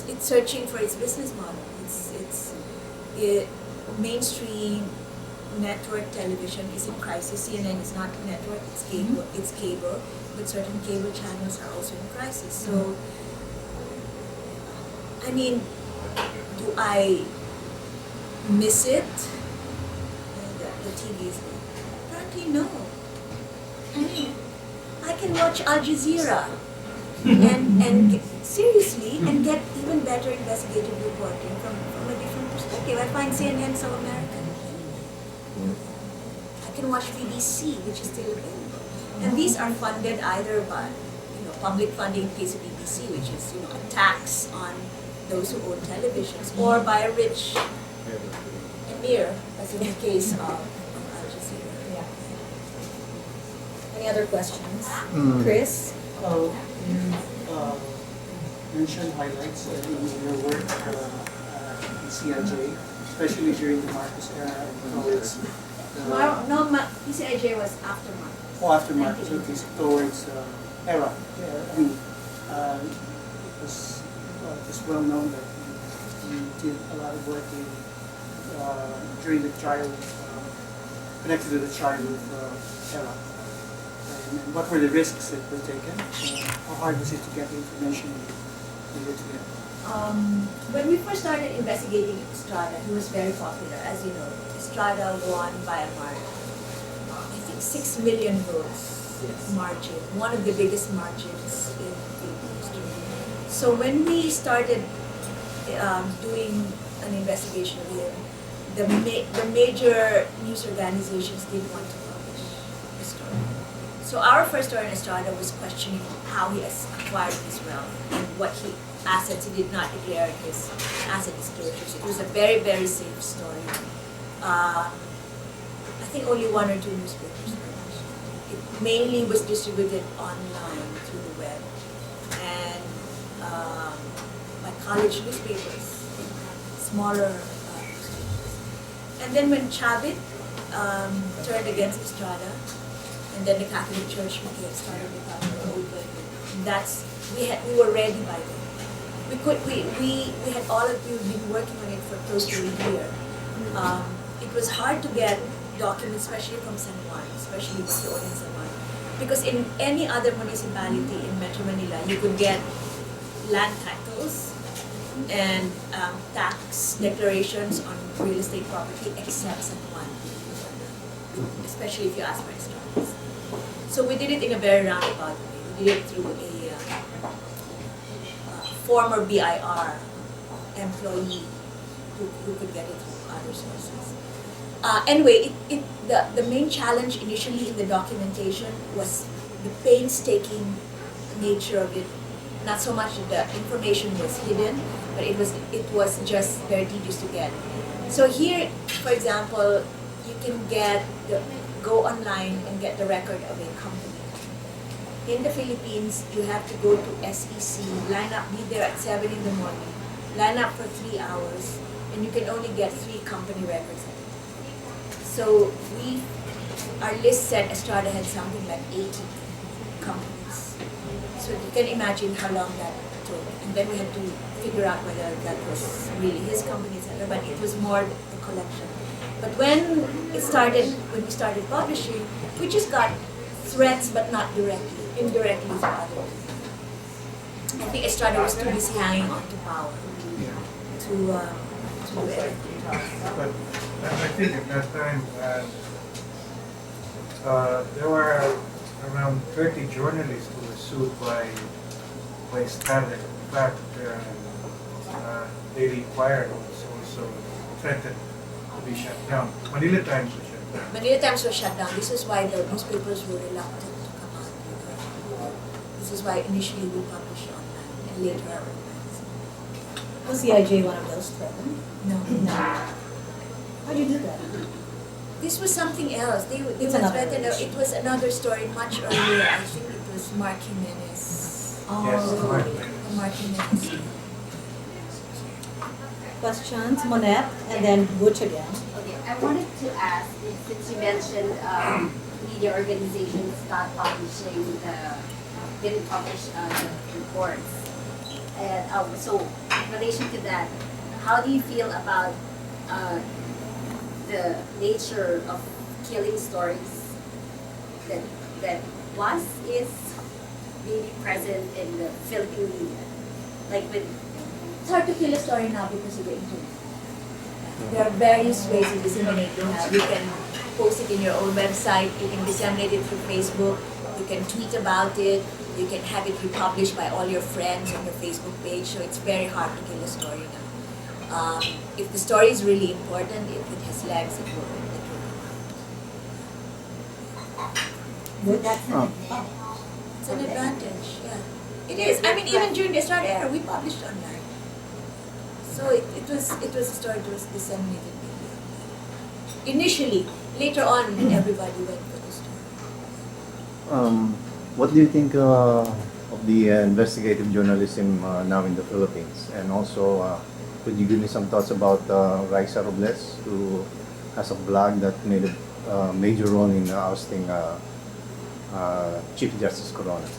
it's searching for its business model. It's mainstream network television is in crisis. CNN is not a network, it's cable, but certain cable channels are also in crisis. So, do I miss it? The TV is apparently no. I can watch Al Jazeera and seriously and get even better investigative reporting from a different perspective. I find CNN so American. I can watch BBC, which is still available. And these are funded either by public funding in case of BBC, which is a tax on those who own televisions, or by a rich emir, as in the case of Al Jazeera. Yeah. Any other questions? Chris? You mentioned highlights in your work in CIJ, especially during the Marcos era and towards PCIJ was after Marcos. after Marcos, okay, so towards era. It was well known that you did a lot of work during the trial, connected to the trial with era. And what were the risks that were taken? How hard was it to get the information needed to get? When we first started investigating Estrada, he was very popular. As you know, Estrada won by a margin. I think 6 million votes margin, one of the biggest margins in history. So when we started doing an investigation of him, the major news organizations didn't want to publish the story. So our first story on Estrada was questioning how he acquired his wealth and what assets he did not declare in his asset disclosures. It was a very, very safe story. I think only one or two newspapers published. It mainly was distributed online through the web, and by college newspapers, smaller newspapers. And then when Chavit turned against Estrada, and then the Catholic Church started becoming open, we were ready by then. We had all of you been working on it for close to a year. It was hard to get documents, especially from San Juan, especially Bacoor and San Juan, because in any other municipality in Metro Manila, you could get land titles and tax declarations on real estate property, except San Juan, especially if you ask for extras. So we did it in a very roundabout way. We did it through a former BIR employee who could get it through other sources. Anyway, the main challenge initially in the documentation was the painstaking nature of it. Not so much that the information was hidden, but it was just very tedious to get. So here, for example, you can go online and get the record of a company. In the Philippines, you have to go to SEC, line up, be there at 7 in the morning, line up for 3 hours, and you can only get 3 company records at a time. So our list said Estrada had something like 80 companies. So you can imagine how long that took. And then we had to figure out whether that was really his company, etc. But it was more the collection. But when we started publishing, we just got threats, but not directly, indirectly from others. I think Estrada was too busy hanging on to power to do everything. But I think at that time, there were around 30 journalists who were sued by Estrada. In fact, Daily Inquirer was also threatened to be shut down. Manila Times was shut down. Manila Times was shut down. This is why the newspapers were reluctant to come out. This is why initially we published online and later our websites. Was CIJ one of those threatened? No. How'd you do that? This was something else. They were It's another threatened. issue. It was another story much earlier. I think it was Mark Jimenez. Yes, Mark The Jimenez. Mark Jimenez. Questions, Monette, and then Butch again. Okay, I wanted to ask, since you mentioned media organizations didn't publish the reports. And so, in relation to that, how do you feel about the nature of killing stories that is really present in the Philippine media? Like It's hard to kill a story now because of the internet. There are various ways to disseminate it now. You can post it in your own website, you can disseminate it through Facebook, you can tweet about it, you can have it republished by all your friends on your Facebook page, so it's very hard to kill a story now. If the story is really important, if it has legs, it will come out. that's an advantage. It's an advantage, yeah. It is. I mean, even during the start era, we published online. So it was a story that was disseminated media. Initially, later on, everybody went for the story. What do you think of the investigative journalism now in the Philippines? And also, could you give me some thoughts about Raisa Robles, who has a blog that made a major role in ousting Chief Justice Coronel?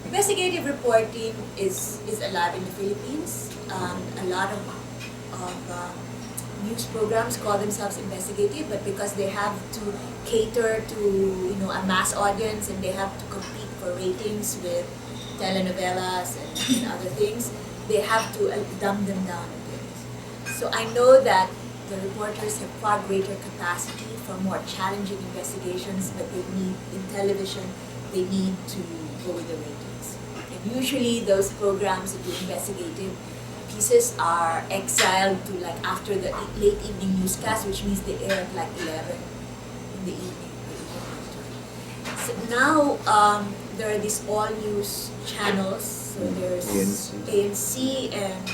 Investigative reporting is alive in the Philippines. A lot of news programs call themselves investigative, but because they have to cater to a mass audience and they have to compete for ratings with telenovelas and other things, they have to dumb them down a bit. So I know that the reporters have far greater capacity for more challenging investigations, but they need, in television, they need to go with the ratings. And usually those programs that do investigative pieces are exiled to after the late evening newscast, which means they air at 11 in the evening. So now there are these all news channels. So there's ANC and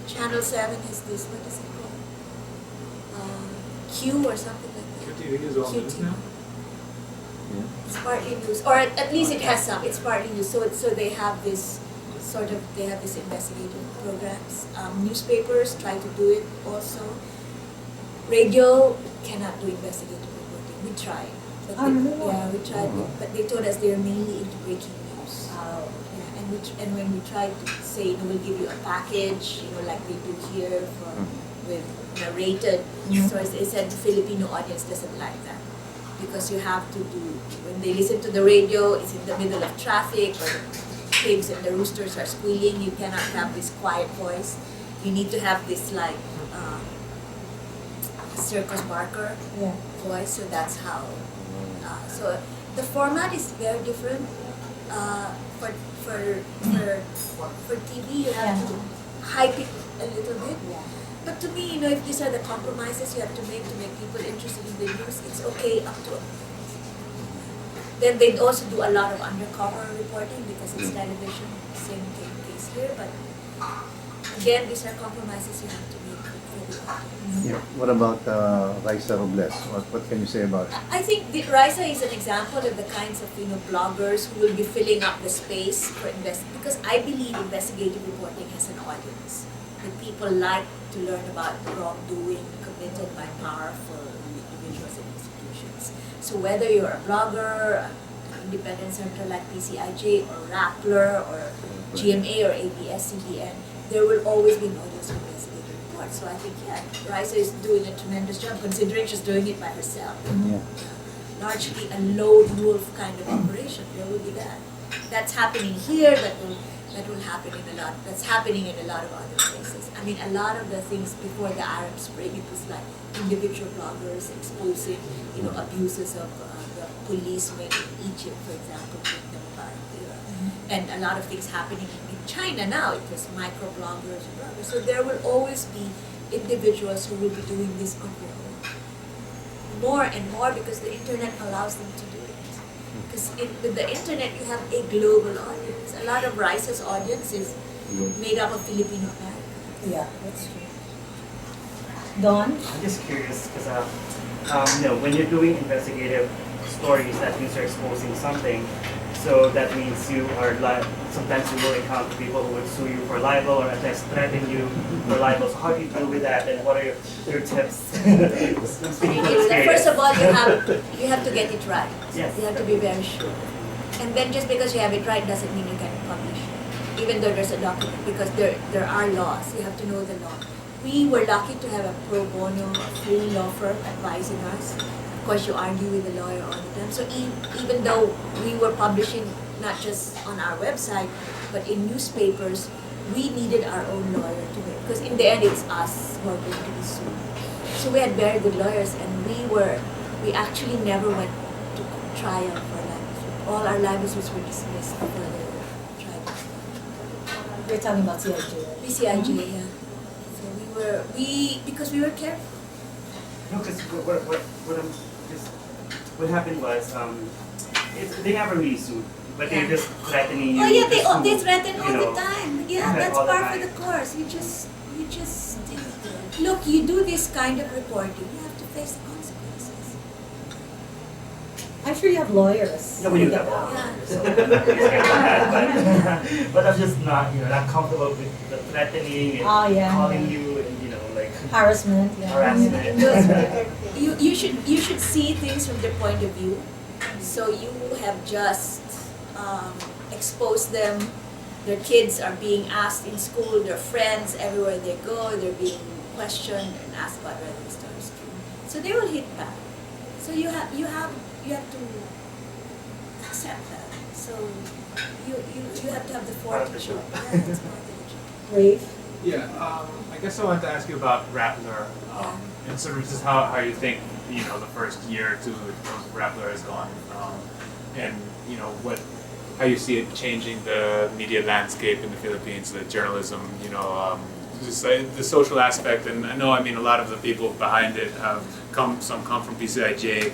Channel 7 has this, what is it called? Q or something like that. QTV is all news now? It's partly news, or at least it has some. It's partly news. So they have this investigative programs. Newspapers try to do it also. Radio cannot do investigative reporting. We tried. But we tried. But they told us they're mainly into breaking news. Yeah, and when we tried to say, we'll give you a package, like they do here with narrated stories, they said the Filipino audience doesn't like that. Because you have to do, when they listen to the radio, it's in the middle of traffic, or the pigs and the roosters are squealing, you cannot have this quiet voice. You need to have this circus barker voice, so that's how. So the format is very different. For TV, you have to hype it a little bit. But to me, if these are the compromises you have to make people interested in the news, it's okay up to. Then they'd also do a lot of undercover reporting because it's television, same case here. But again, these are compromises you have to make for the audience. Yeah. What about Raisa Robles? What can you say about it? I think Raisa is an example of the kinds of bloggers who will be filling up the space for because I believe investigative reporting has an audience. That people like to learn about the wrongdoing committed by powerful individuals and institutions. So whether you're a blogger, an independent center like PCIJ, or Rappler, or GMA, or ABS-CBN, there will always be an audience for investigative reports. So I think, Raisa is doing a tremendous job, considering she's doing it by herself. Largely a lone wolf kind of operation. There will be that. That's happening here. That will happen that's happening in a lot of other places. I mean, a lot of the things before the Arab Spring, it was like individual bloggers exposing, abuses of the policemen in Egypt, for example, during the Mubarak era. And a lot of things happening in China now. It was microbloggers and bloggers. So there will always be individuals who will be doing this on their own. More and more because the internet allows them to do it. Because with the internet, you have a global audience. A lot of Raisa's audience is made up of Filipino Americans. Yeah, that's true. Don? I'm just curious because when you're doing investigative stories, that means you're exposing something. So that means you are sometimes you will encounter people who would sue you for libel or at least threaten you for libel. So how do you deal with that, and what are your tips? First of all, you have to get it right. Yes. You have to be very sure. And then just because you have it right doesn't mean you can publish it, even though there's a document, because there are laws. You have to know the law. We were lucky to have a pro bono, free law firm advising us. Of course, you argue with the lawyer all the time. So even though we were publishing not just on our website, but in newspapers, we needed our own lawyer to make, because in the end, it's us who are going to be sued. So we had very good lawyers, and we actually never went to trial for libel. All our libel suits were dismissed before they were tried. You're talking about CIJ. PCIJ, yeah. So because we were careful. No, because what happened was they never really sued, but they're just threatening you. Oh yeah, to they sue, threaten all the time. Yeah, that's all the part time. of the course. You just look. You do this kind of reporting, you have to face the consequences. I'm sure you have lawyers. No, we do have but I'm just not comfortable with the threatening and calling you and harassment. harassment. You should see things from their point of view. So you have just exposed them. Their kids are being asked in school, their friends, everywhere they go, they're being questioned and asked about whether the story is true. So they will hit back. So you have to accept that. So you have to have the fortitude. Brave. Yeah, I guess I wanted to ask you about Rappler, and sort of just how you think the first year or two of Rappler has gone, and how you see it changing the media landscape in the Philippines, the journalism, just the social aspect. And I know, a lot of the people behind it have some come from PCIJ,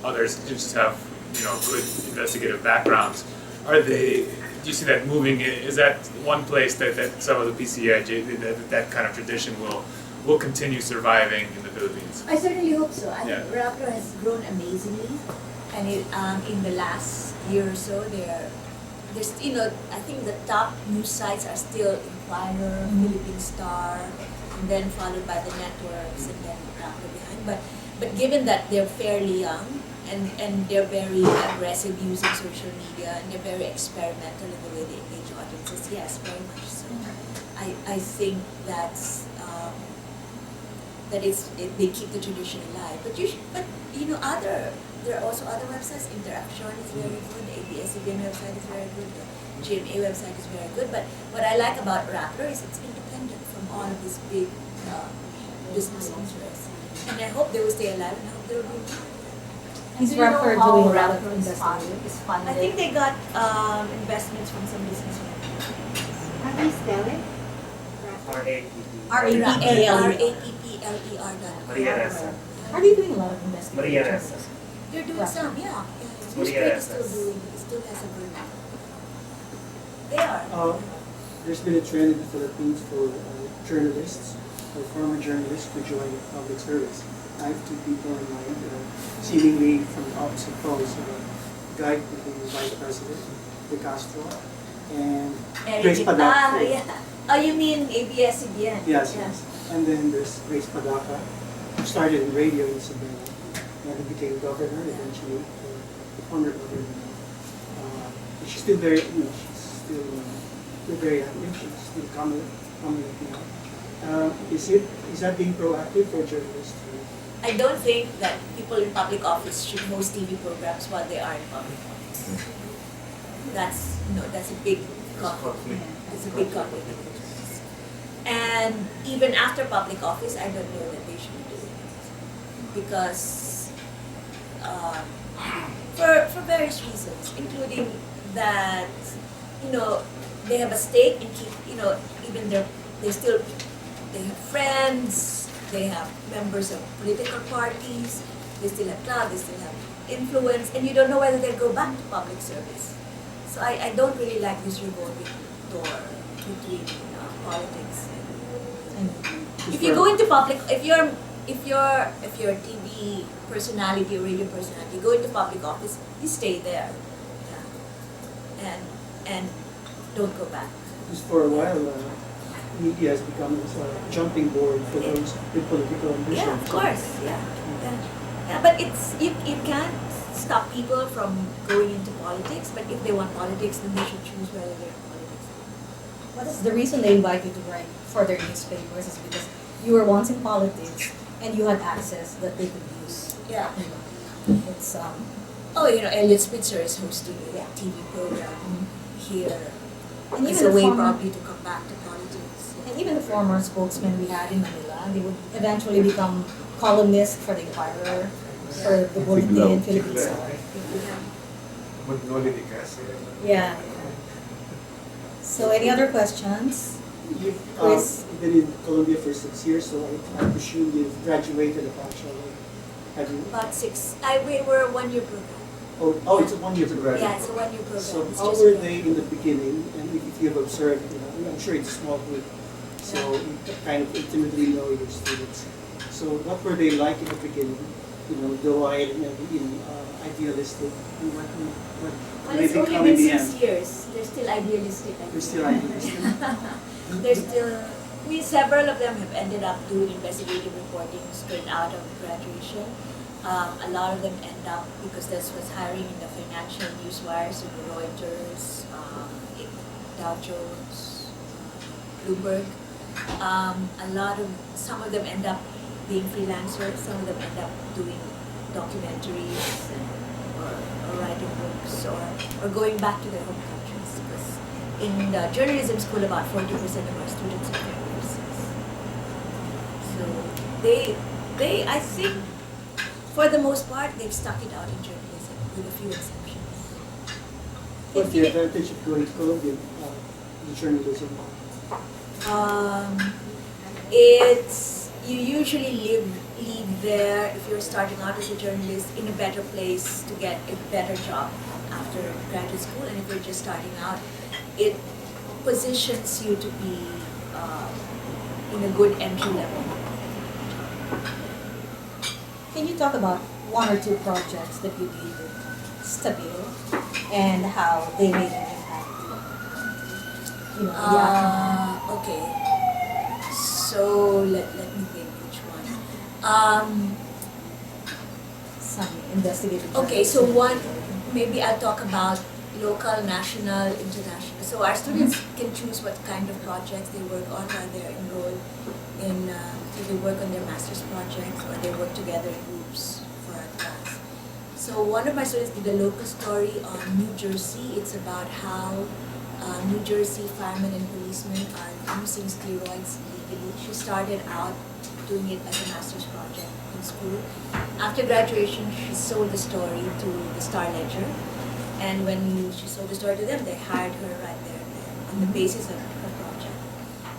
others just have good investigative backgrounds, are they? Do you see that moving? Is that one place that some of the PCIJ that kind of tradition will continue surviving in the Philippines? I certainly hope so. I Yeah. think Rappler has grown amazingly, and in the last year or so, there's I think the top news sites are still Inquirer, Philippine Star, and then followed by the networks, and then Rappler behind. But given that they're fairly young and they're very aggressive using social media and they're very experimental in the way they engage audiences, yes, very much so. I think that's. They keep the tradition alive. But there are also other websites. Interaction is very good. The ABS-CBN website is very good. The GMA website is very good. But what I like about Rappler is it's independent from all of these big business interests. And I hope they will stay alive, and I hope they will be. Is Do you know Rappler how doing a lot of Rappler is investigation? funded? I think they got investments from some businessmen. How do you spell it? RAPPLER. Maria Ressa. Are they doing a lot of investigation? Maria Ressa. They're doing some, yeah. Maria Newsprint is still Ressa. doing. It still has a burnout. They are. There's been a trend in the Philippines for journalists or former journalists to join public service. I have two people in mind, seemingly from the opposite poles. A guy who became the vice president, De Castro, and Grace Padaka. Yeah. Oh, you mean ABS-CBN? Yes, yes. And then there's Grace Padaka, who started in radio in Cebu, and who became governor eventually, former governor. She's still very, she's still very active. She's still coming now. Is that being proactive for journalists? I don't think that people in public office should host TV programs while they are in public office. That's a big conflict. It's a big conflict of interest. And even after public office, I don't know that they should be doing it because for various reasons, including that they have a stake in even they have friends, they have members of political parties, they still have clout, they still have influence, and you don't know whether they'll go back to public service. So I don't really like this revolving door between politics and if you go into public, if you're a TV personality or radio personality, you go into public office, you stay there, and don't go back. Because for a while, media has become a jumping board for those with political ambition. Yeah, of course. Yeah. But you can't stop people from going into politics. But if they want politics, then they should choose whether they're in politics. What is the reason they invite you to write for their newspapers is because you were once in politics and you had access that they could use. Yeah. It's Elliot Spitzer is hosting a TV program here. and It's even a the way former, probably to come back to politics. and even the former spokesmen we had in Manila, they would eventually become columnists for the Inquirer, for the Bulletin, Philippine Star. Magnoli de Casa. Yeah. So any other questions? You've Chris? been in Colombia for 6 years, so I presume you've graduated actually. Have you? About 6. We were a 1-year program. Oh, it's a 1 year program. Yeah, it's a 1-year program. So It's how just were one. they in the beginning? And if you've observed, I'm sure it's a small group, so you kind of intimately know your students. So what were they like in the beginning? Though I idealistic. What Well, they it's only become been in the 6 end? years. They're still idealistic. I They're think. still idealistic. They're still. Several of them have ended up doing investigative reporting straight out of graduation. A lot of them end up because that's what's hiring in the financial news wires, Reuters, Dow Jones, Bloomberg. Some of them end up being freelancers. Some of them end up doing documentaries or writing books or going back to their home countries. Because in the journalism school, about 40% of our students are from overseas. So I think, for the most part, they've stuck it out in journalism, with a few exceptions. What's the advantage of going to Colombia in journalism? It's you usually live leave there, if you're starting out as a journalist, in a better place to get a better job after graduate school. And if you're just starting out, it positions you to be in a good entry level. Can you talk about one or two projects that you did with Stabile and how they made an impact? You know, the aftermath. Okay. So let me think which one. Some investigative Okay, so journalism. one, maybe I'll talk about local, national, international. So our students can choose what kind of projects they work on while they're enrolled in, if they work on their master's projects or they work together in groups for a class. So one of my students did a local story on New Jersey. It's about how New Jersey firemen and policemen are using steroids legally. She started out doing it as a master's project in school. After graduation, she sold the story to the Star Ledger. And when she sold the story to them, they hired her right there and then on the basis of her project.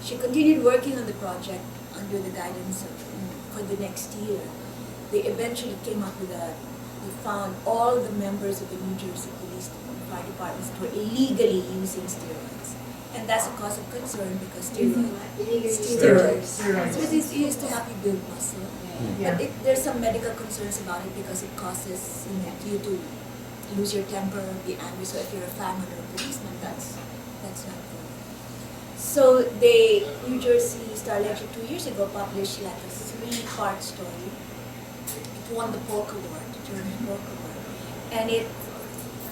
She continued working on the project under the guidance of, for the next year. They eventually came up with they found all the members of the New Jersey Police and Fire Departments were illegally using steroids. And that's a cause of concern because steroids. So it is used to help you build muscle. Yeah. But there's some medical concerns about it because it causes you to lose your temper, be angry. So if you're a fireman or a policeman, that's not good. So New Jersey Star Ledger 2 years ago published like a 3-part story. It won the Polk Award, the German Polk Award, and it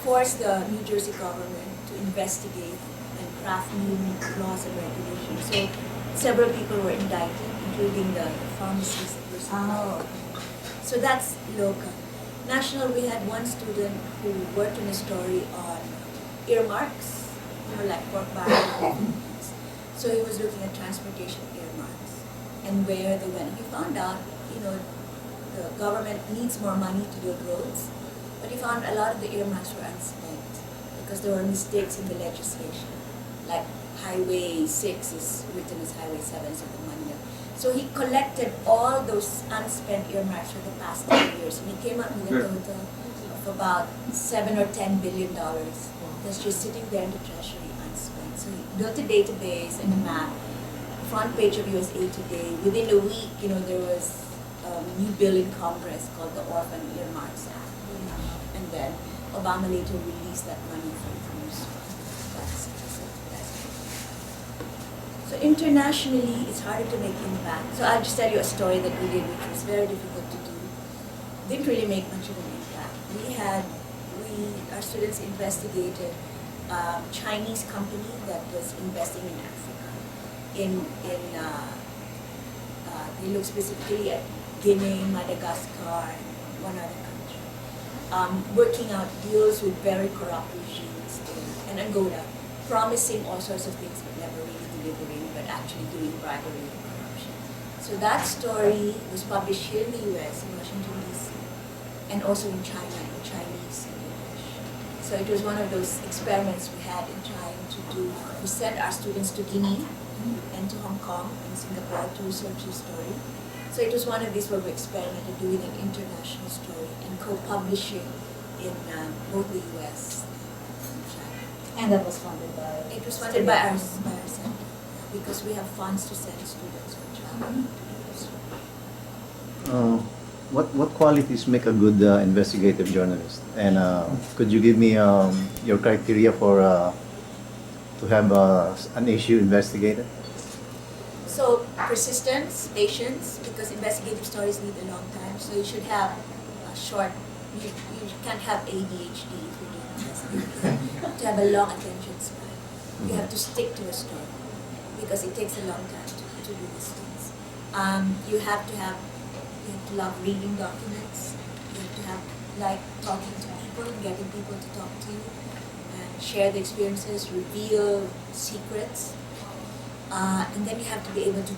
forced the New Jersey government to investigate and craft new laws and regulations. So several people were indicted, including the pharmacists that were sued. So that's local. National, we had one student who worked on a story on earmarks, like pork barrel. So he was looking at transportation earmarks and where they went. He found out, the government needs more money to build roads, but he found a lot of the earmarks were unspent because there were mistakes in the legislation. Like Highway 6 is written as Highway 7, so the money. So he collected all those unspent earmarks for the past 10 years, and he came up with a total of about $7 or $10 billion that's just sitting there in the treasury unspent. So he built a database and a map, front page of USA Today. Within a week, there was a new bill in Congress called the Orphan Earmarks Act, and then Obama later released that money for use. So internationally, it's harder to make impact. So I'll just tell you a story that we did, which was very difficult to do. Didn't really make much of an impact. Our students investigated a Chinese company that was investing in Africa. They looked specifically at Guinea, Madagascar, and one other country. Working out deals with very corrupt regimes in Angola, promising all sorts of things but never really delivering, but actually doing bribery and corruption. So that story was published here in the US, in Washington, D.C., and also in China, in Chinese and English. So it was one of those experiments we had in trying to do. We sent our students to Guinea and to Hong Kong and Singapore to research the story. So it was one of these where we experimented doing an international story and co-publishing in both the US and China. And that was funded by? It was funded by our center because we have funds to send students for travel. What qualities make a good investigative journalist? And could you give me your criteria for to have an issue investigated? So persistence, patience, because investigative stories need a long time. So you should have a short. You can't have ADHD if you're doing investigative. To have a long attention span, you have to stick to a story because it takes a long time to do these things. You have to love reading documents. You have to like talking to people, getting people to talk to you, and share the experiences, reveal secrets. And then you have to be able to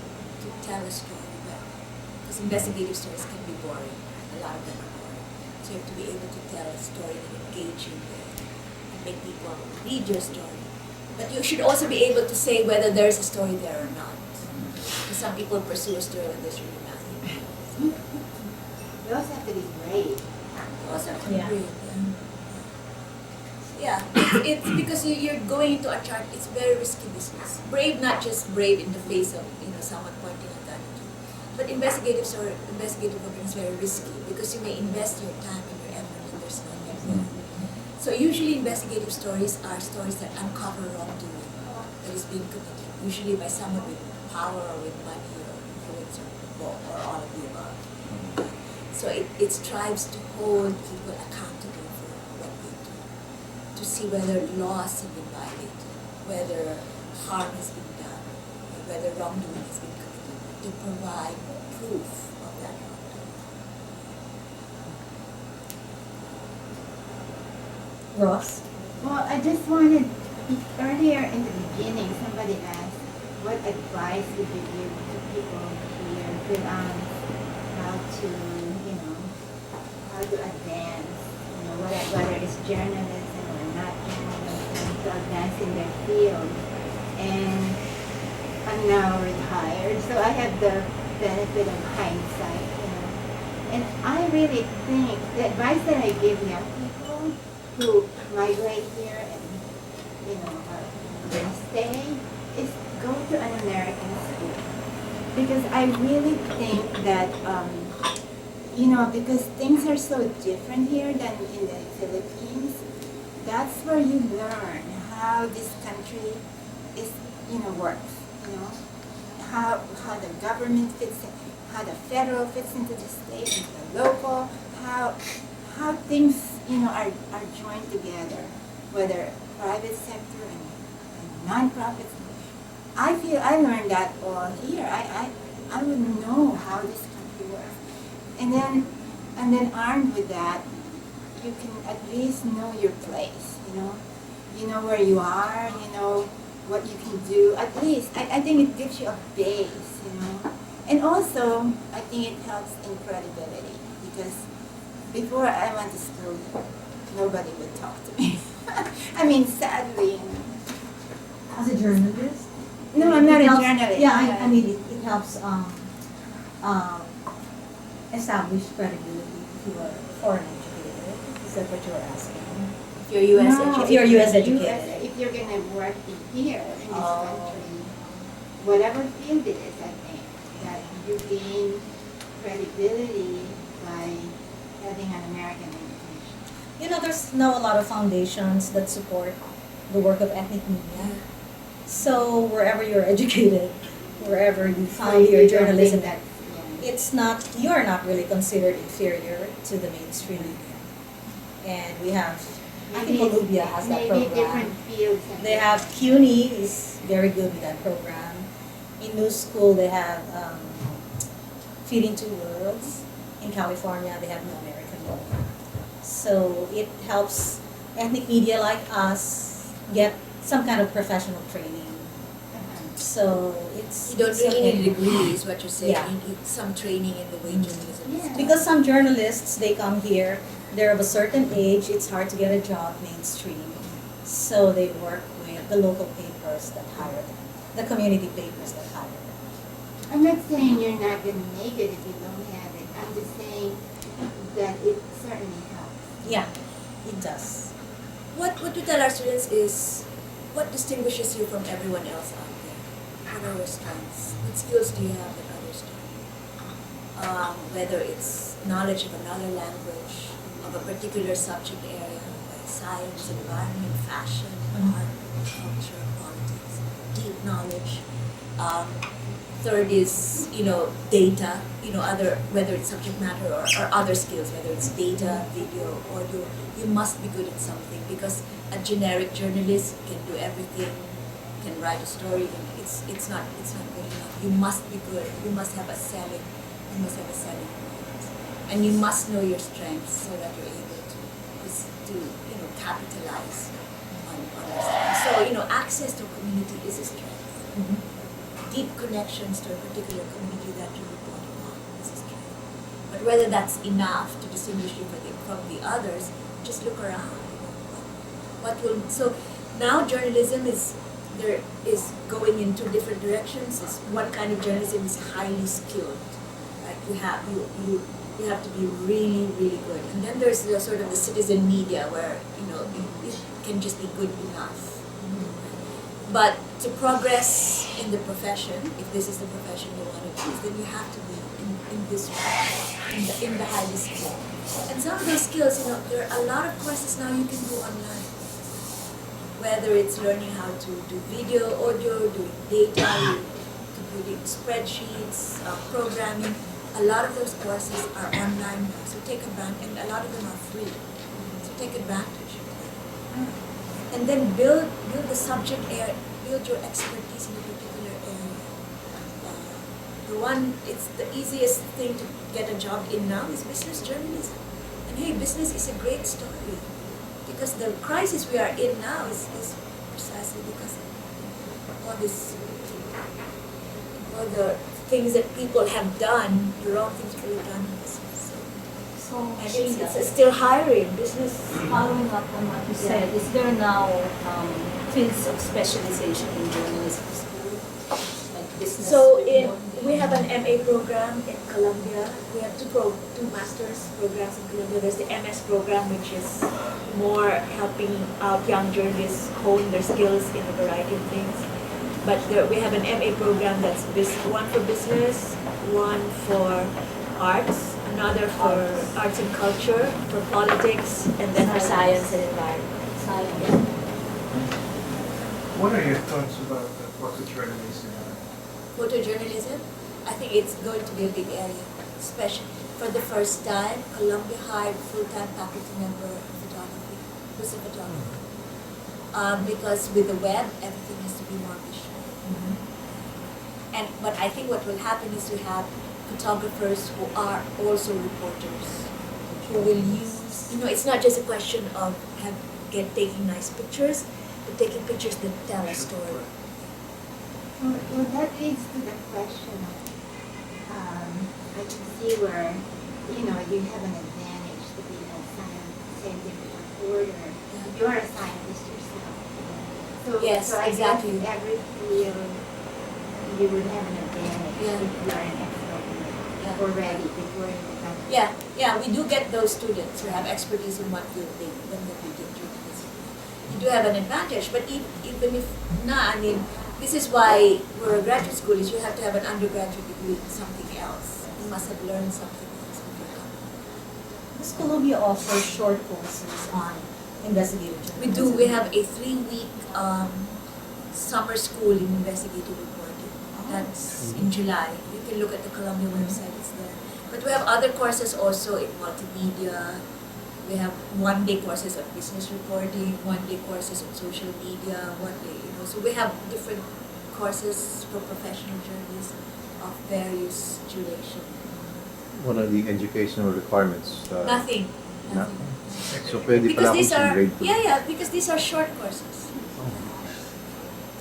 tell a story well. Because investigative stories can be boring. A lot of them are boring. So you have to be able to tell a story that engaging and make people read your story. But you should also be able to say whether there's a story there or not. Because some people pursue a story when there's really nothing. You also have to be brave. You also have to be Yeah. brave. Yeah, it's because you're going into a chart. It's very risky business. Brave, not just brave in the face of someone pointing a gun at you, but investigative work is very risky because you may invest your time and your effort and there's no net there. So usually investigative stories are stories that uncover wrongdoing that is being committed, usually by someone with power or with money or influence or all of the above. So it strives to hold people accountable for what they do, to see whether laws have been violated, whether harm has been done, or whether wrongdoing has been committed, to provide proof of that wrongdoing. Ross? Well, I just wanted, earlier in the beginning, somebody asked, what advice would you give to people here Fil-Am, how to, how to advance, whether it's journalism or not journalism, to advance in their field. And I'm now retired, so I have the benefit of hindsight, And I really think the advice that I give young people who migrate here and, are going to stay is go to an American school. Because I really think that, because things are so different here than in the Philippines, that's where you learn how this country is, works, how the government fits in, how the federal fits into the state, into the local, how things, are joined together, whether private sector and non-profits. I feel I learned that all here. I would know how this country works. And then armed with that, you can at least know your place, You know where you are, what you can do. At least, I think it gives you a base, And also, I think it helps in credibility because before I went to school, nobody would talk to me. I mean, sadly. As a journalist? No, I'm not It a helps- journalist. Yeah, I mean, it helps establish credibility if you are foreign educated. Is that what you're asking? If you're U.S. No, educated. If you're US educated. If you're going to work here in this Oh. country, whatever field it is, I think, that you gain credibility by having an American education. There's now a lot of foundations that support the work of ethnic media. So wherever you're educated, wherever you found your you don't journalism, think that's, you are not really considered inferior to the mainstream media. And we have, I think Maybe Columbia has that maybe program. different fields. They have CUNY is very good with that program. In New School they have Feeding Two Worlds. In California they have No American Media. So it helps ethnic media like us get some kind of professional training. So it's You don't it's really okay. need a degree, is what you're saying. Yeah. You need some training in the way journalism is Yeah. done. Because some journalists, they come here, they're of a certain age, it's hard to get a job mainstream. So they work with the local papers that hire them, the community papers that hire them. I'm not saying you're not going to make it if you don't have it. I'm just saying that it certainly helps. Yeah, it does. What we tell our students is what distinguishes you from everyone else out there. What are your strengths? What skills do you have that others don't? Whether it's knowledge of another language, of a particular subject area, like science, environment, fashion, art, culture, politics, deep knowledge. Third is, data, whether it's subject matter or other skills, whether it's data, video, audio, you must be good at something because a generic journalist can do everything, can write a story, and it's not good enough. You must be good. You must have a selling point. And you must know your strengths so that you're able to capitalize on your strengths. So, access to a community is a strength. Mhm. Deep connections to a particular community that you report on is a strength. But whether that's enough to distinguish you from the others, just look around. So now journalism is going in two different directions. One kind of journalism is highly skilled, right? you have to be really, really good. And then there's the sort of the citizen media where, it can just be good enough. But to progress in the profession, if this is the profession you want to choose, then you have to be in this in the highest skill. And some of those skills, there are a lot of courses now you can do online. Whether it's learning how to do video, audio, doing data, computing spreadsheets, programming, a lot of those courses are online now. So take advantage, and a lot of them are free. So take advantage of that. And then build the subject area, build your expertise in a particular area. It's the easiest thing to get a job in now is business journalism. And hey, business is a great story. Because the crisis we are in now is precisely because of all the things that people have done, the wrong things people have done in business. So, And Sheila, it's still hiring business. following up on what you said, is there now fields of specialization in journalism school, like business? So we have an MA program in Columbia. We have two master's programs in Columbia. There's the MS program, which is more helping out young journalists hone their skills in a variety of things. But we have an MA program that's one for business, one for arts, another for arts and culture, for politics, and then for science and environment. Science. What are your thoughts about photojournalism? Photojournalism, I think it's going to be a big area, especially for the first time. Columbia hired full-time faculty member of photography, who's a photographer. Because with the web, everything has to be more visual. But I think what will happen is to have photographers who are also reporters, who will use, it's not just a question of taking nice pictures, but taking pictures that tell a story. Well, that leads to the question of, I can see where, you have an advantage to being a scientific reporter. You're a scientist yourself. Yes, so I exactly. guess every field you would have an advantage Yeah. if you are an expert already before you become. Yeah, we do get those students who have expertise in one field, then we get journalism. You do have an advantage, but even if not, this is why we're a graduate school, is you have to have an undergraduate degree in something else. You must have learned something else before coming. Does Columbia offer short courses on investigative journalism? We do. We have a 3-week summer school in investigative reporting. That's in July. You can look at the Columbia website, it's there. But we have other courses also in multimedia. We have 1-day courses on business reporting, 1-day courses on social media, 1-day, So we have different courses for professional journalists of various duration. What are the educational requirements? Nothing. So pwede Because pala these akong are, grade 2. because these are short courses.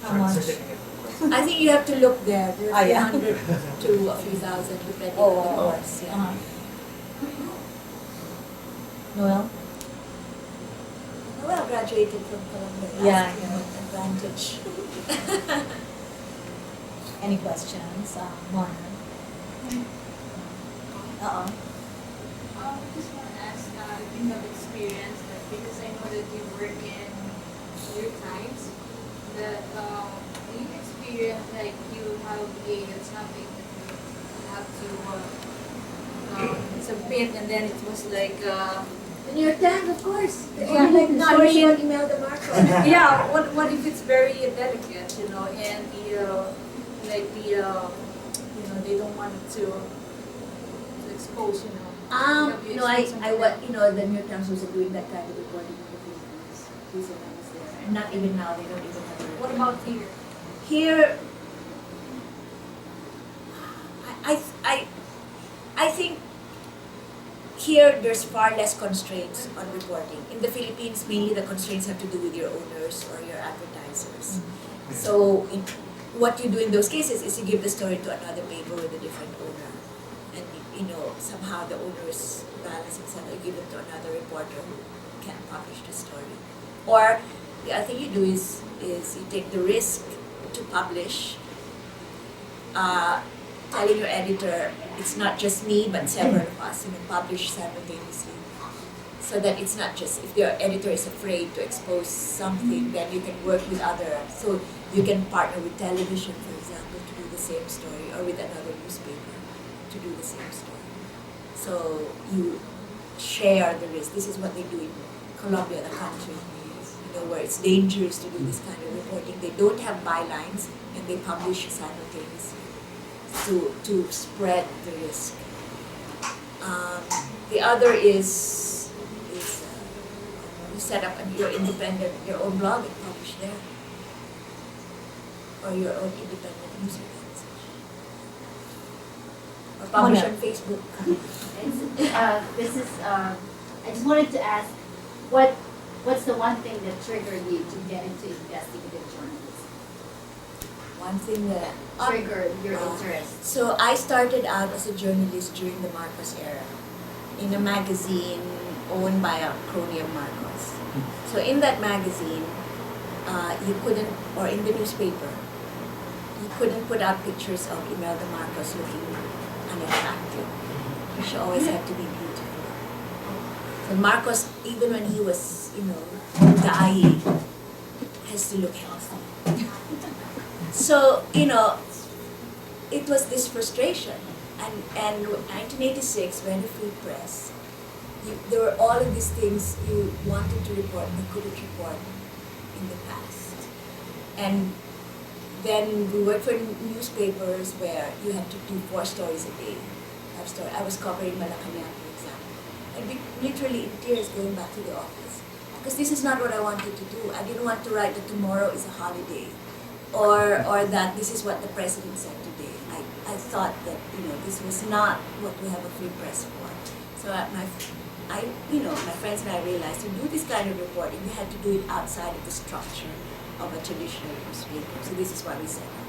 How much? Certificate course. I think you have to look there. There are Yeah. 300 to a few thousand depending on the course. Yeah. Uh-huh. Noel? Well, graduated from Columbia. Yeah, Last year, yeah. advantage. Any questions? Mona? Uh-oh. Just want to ask if you have experience that, because I know that you work in New York Times, that you experience like you have a something that you have to submit, and then it was like The New York Times, of course. Yeah, Like no, story you about should- Imelda Marcos. yeah, what if it's very delicate, and they don't want it to expose, Have you No, I, experienced something what, the New York Times was doing that kind of reporting in the Philippines. Reason I was there. And not even now, they don't even have a What about here? Here, I think here there's far less constraints on reporting. In the Philippines, mainly the constraints have to do with your owners or your advertisers. So what you do in those cases is you give the story to another paper with a different owner. And somehow the owners balance themselves, you give it to another reporter who can publish the story. Or the other thing you do is you take the risk to publish, telling your editor, it's not just me, but several of us, publish simultaneously. So that it's not just, if your editor is afraid to expose something, then you can work with other, so you can partner with television, for example, to do the same story, or with another newspaper to do the same story. So you share the risk. This is what they do in Colombia, the country, where it's dangerous to do this kind of reporting. They don't have bylines, and they publish simultaneously to spread the risk. The other is you set up your own blog and publish there, or your own independent news organization, or publish on Facebook. I just wanted to ask, what's the one thing that triggered you to get into investigative journalism? One thing that Triggered your interest? So I started out as a journalist during the Marcos era, in a magazine owned by a crony of Marcos. So in that magazine, you couldn't, or in the newspaper, you couldn't put out pictures of Imelda Marcos looking unattractive. She always had to be beautiful. So Marcos, even when he was, dying, has to look healthy. So, it was this frustration. And 1986, when the Free Press, there were all of these things you wanted to report but couldn't report in the past. And then we worked for newspapers where you had to do 4 stories a day. I was covering Malacanang, for example. I'd be literally in tears going back to the office. Because this is not what I wanted to do. I didn't want to write that tomorrow is a holiday. Or that this is what the president said today. I thought that, this was not what we have a free press for. So my friends and I realized to do this kind of reporting, we had to do it outside of the structure of a traditional newspaper. So this is why we set up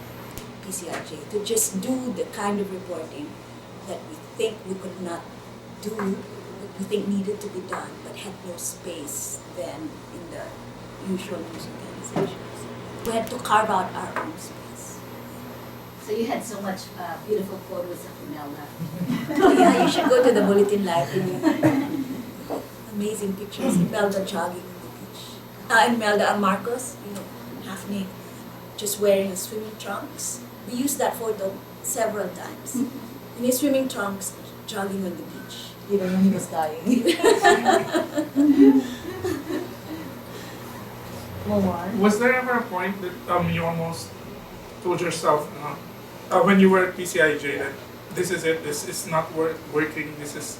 PCRJ, to just do the kind of reporting that we think we could not do, that we think needed to be done, but had no space then in the usual news organizations. We had to carve out our own space. So you had so much beautiful photos of Imelda. Yeah, you should go to the Bulletin Library. Amazing pictures. Imelda jogging on the beach. Imelda Marcos, half naked, just wearing his swimming trunks. We used that photo several times. In his swimming trunks, jogging on the beach. Even when he was dying. Was there ever a point that you almost told yourself when you were at PCIJ that this is it, this is not working, this is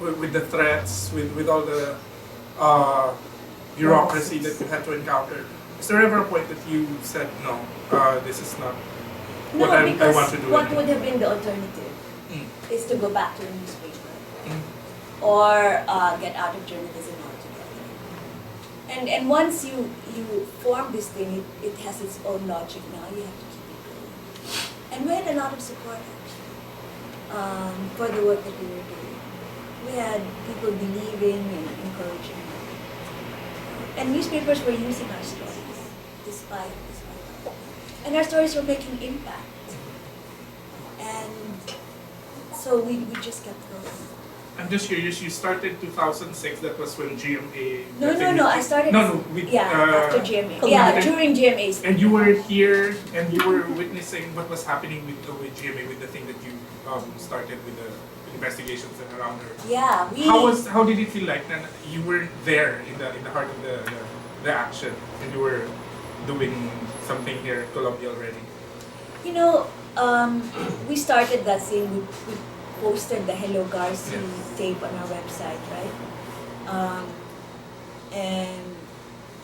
with the threats, with all the bureaucracy that you had to encounter? Is there ever a point that you said, no, this is not what I want to do? What would have been the alternative is to go back to the newspaper or get out of journalism altogether. And once you form this thing, it has its own logic now. You have to keep it going. And we had a lot of support actually for the work that we were doing. We had people believing and encouraging. And newspapers were using our stories, despite. And our stories were making impact. And so we just kept going. I'm just curious, you started 2006, that was when GMA... No, I started... after GMA. Yeah, during GMA's. And you were here, and you were witnessing what was happening with GMA, with the thing that you started with the investigations and around her. Yeah, How did it feel like? And you were there in the heart of the action, and you were doing something here at Colombia already. We started that thing. We posted the Hello Garci tape on our website, right? And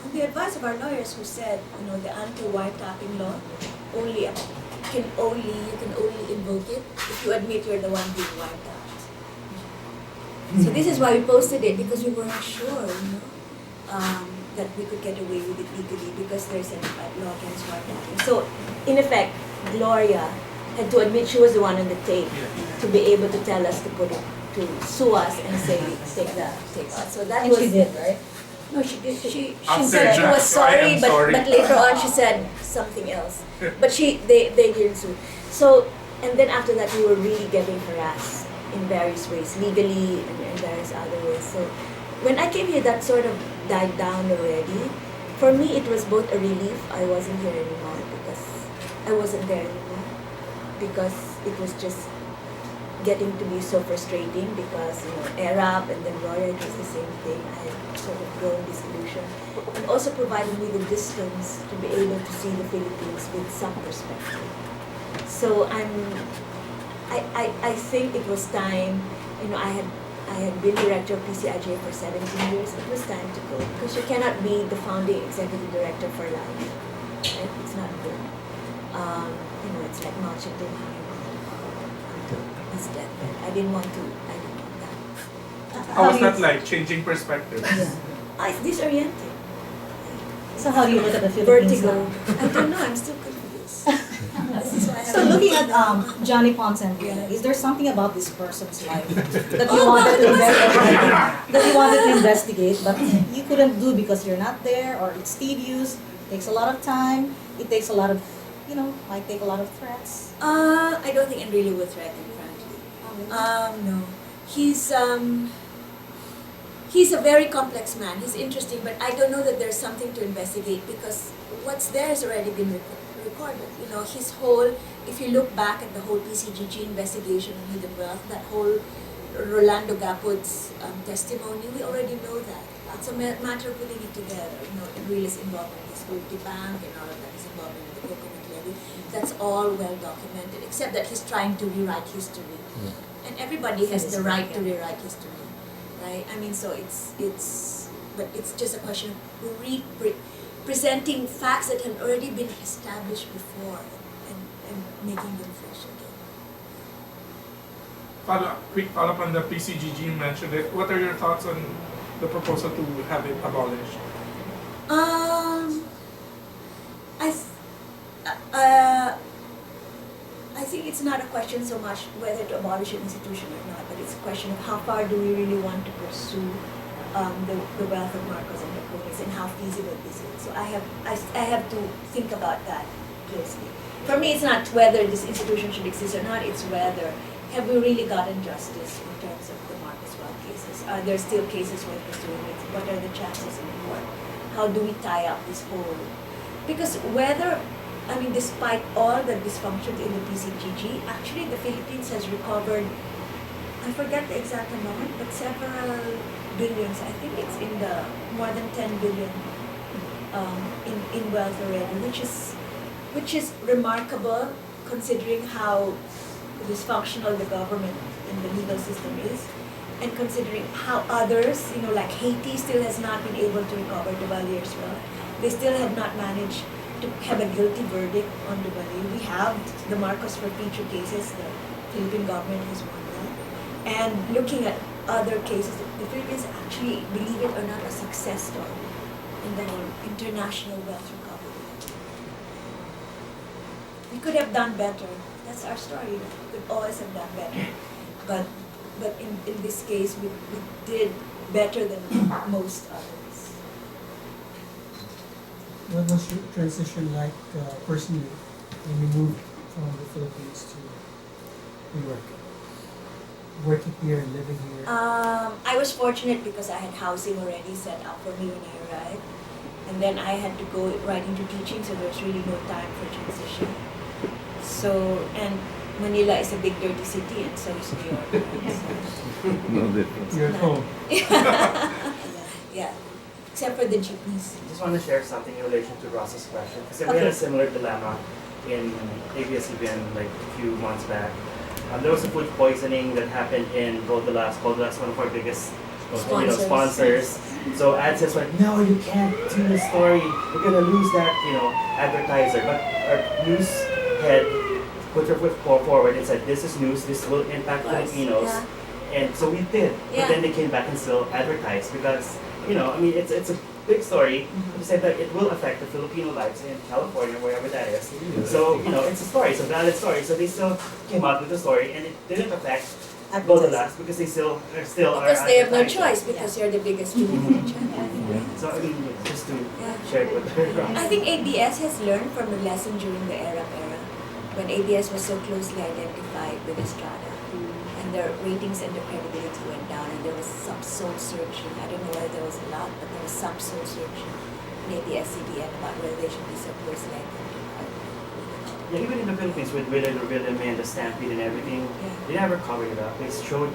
on the advice of our lawyers, who said, the anti-wiretapping law you can only invoke it if you admit you're the one being wiretapped. So this is why we posted it, because we weren't sure, that we could get away with it legally because there's a law against wiretapping. So in effect, Gloria had to admit she was the one on the tape to be able to tell us to sue us and say take the tape out. So that And was, she did, right? No, she did. She After said she that, was I sorry, am but sorry. later on she said something else. But they didn't sue. So And then after that, we were really getting harassed in various ways, legally and in various other ways. So when I came here, that sort of died down already. For me, it was both a relief. I wasn't here anymore because I wasn't there anymore, because it was just getting to be so frustrating because, Arab and then Roya, it was the same thing. I had sort of grown disillusioned. And also provided me the distance to be able to see the Philippines with some perspective. So I think it was time, I had been director of PCIJ for 17 years. It was time to go because you cannot be the founding executive director for life. Right? It's not good. It's like marching to his deathbed. I didn't want that. How was that like, changing perspectives? It's disorienting. So how do you look at the Philippines Vertigo. now? I don't know, I'm still confused. This is why I So haven't looking moved at on. Johnny Ponce and Rita, is there something about this person's life that you wanted to investigate, but you couldn't do because you're not there, or it's tedious, takes a lot of time, it takes a lot of, might take a lot of threats? I don't think I'm really with threatening, frankly. No. He's a very complex man. He's interesting, but I don't know that there's something to investigate because what's there has already been recorded. His whole, if you look back at the whole PCGG investigation on hidden wealth, that whole Rolando Gapud's testimony, we already know that. It's a matter of putting it together. Real is involved in his Bank and all of that is involved in the coconut levy. That's all well documented, except that he's trying to rewrite history. And everybody has the right to rewrite history. Right? So but it's just a question of presenting facts that have already been established before and making them fresh again. Quick follow-up on the PCGG, you mentioned it. What are your thoughts on the proposal to have it abolished? I think it's not a question so much whether to abolish an institution or not, but it's a question of how far do we really want to pursue the wealth of Marcos and Marcos and how feasible is it. So I have to think about that closely. For me, it's not whether this institution should exist or not, it's whether have we really gotten justice in terms of the Marcos wealth cases? Are there still cases worth pursuing? What are the chances in court? How do we tie up this whole? Because despite all the dysfunctions in the PCGG, actually the Philippines has recovered, I forget the exact amount, but several billions. I think it's in the more than 10 billion in wealth already, which is remarkable considering how dysfunctional the government and the legal system is, and considering how others, like Haiti still has not been able to recover Duvalier's wealth. They still have not managed to have a guilty verdict on Duvalier. We have the Marcos for future cases, the Philippine government has won that. And looking at other cases, the Philippines actually, believe it or not, a success story in the whole international wealth recovery. We could have done better. That's our story. We could always have done better. But in this case, we did better than most others. What was your transition like personally when you moved from the Philippines to New York? Working here and living here? I was fortunate because I had housing already set up for me when I arrived. And then I had to go right into teaching, so there was really no time for transition. So, and Manila is a big dirty city, and so is New York. Right? So, No difference. You're at home. yeah. Except for the jeepneys. I just want to share something in relation to Ross's question, because we had a similar dilemma in ABS-CBN like a few months back. There was a food poisoning that happened in Goldilocks. Goldilocks, one of our biggest sponsors. So ad says like, no, you can't do this story. You're gonna lose that, advertiser. But our news head put her foot forward and said, this is news. This will impact Filipinos. Yeah. And so we did. Yeah. But then they came back and still advertised because, it's a big story to say that it will affect the Filipino lives in California, wherever that is. So, it's a story, it's a valid story. So they still came out with the story, and it didn't affect Goldilocks because they still are Because they have no choice, because you're the biggest TV channel. So, just to share it with her. I think ABS has learned from the lesson during the Arab era, when ABS was so closely identified with Estrada, and their ratings and their credibility went down, and there was some soul searching. I don't know whether there was a lot, but there was some soul searching in ABS-CBN about whether they should be so closely identified. Yeah, even in the Philippines with Rhythm and the Stampede and everything, they never covered it up. They showed,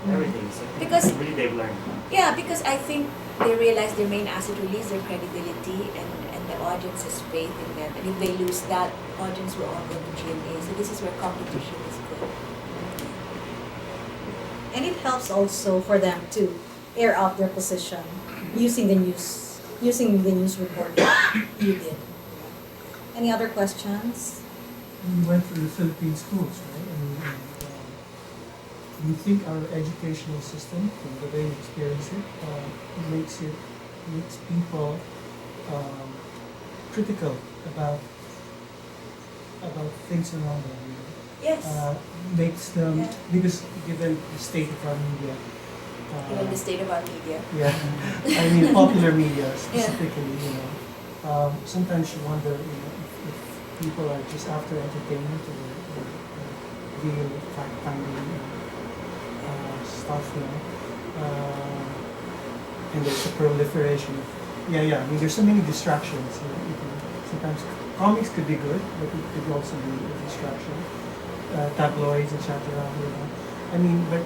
everything. So Because really they've learned. Yeah, because I think they realize their main asset really is their credibility, and the audience has faith in them. And if they lose that, audience will all go to GMA. So this is where competition is good. And it helps also for them to air out their position using the news reporting you did. Any other questions? We went through the Philippine schools, right? Do you think our educational system, from the way we experience it, makes people critical about things around them? Yes. Makes them, because given the state of our media. Given the state of our media. Yeah, I mean popular media specifically. Sometimes you wonder, if people are just after entertainment or real fact-finding stuff, and there's a proliferation of, I mean, there's so many distractions. Sometimes comics could be good, but it could also be a distraction. Tabloids, etc. I mean, but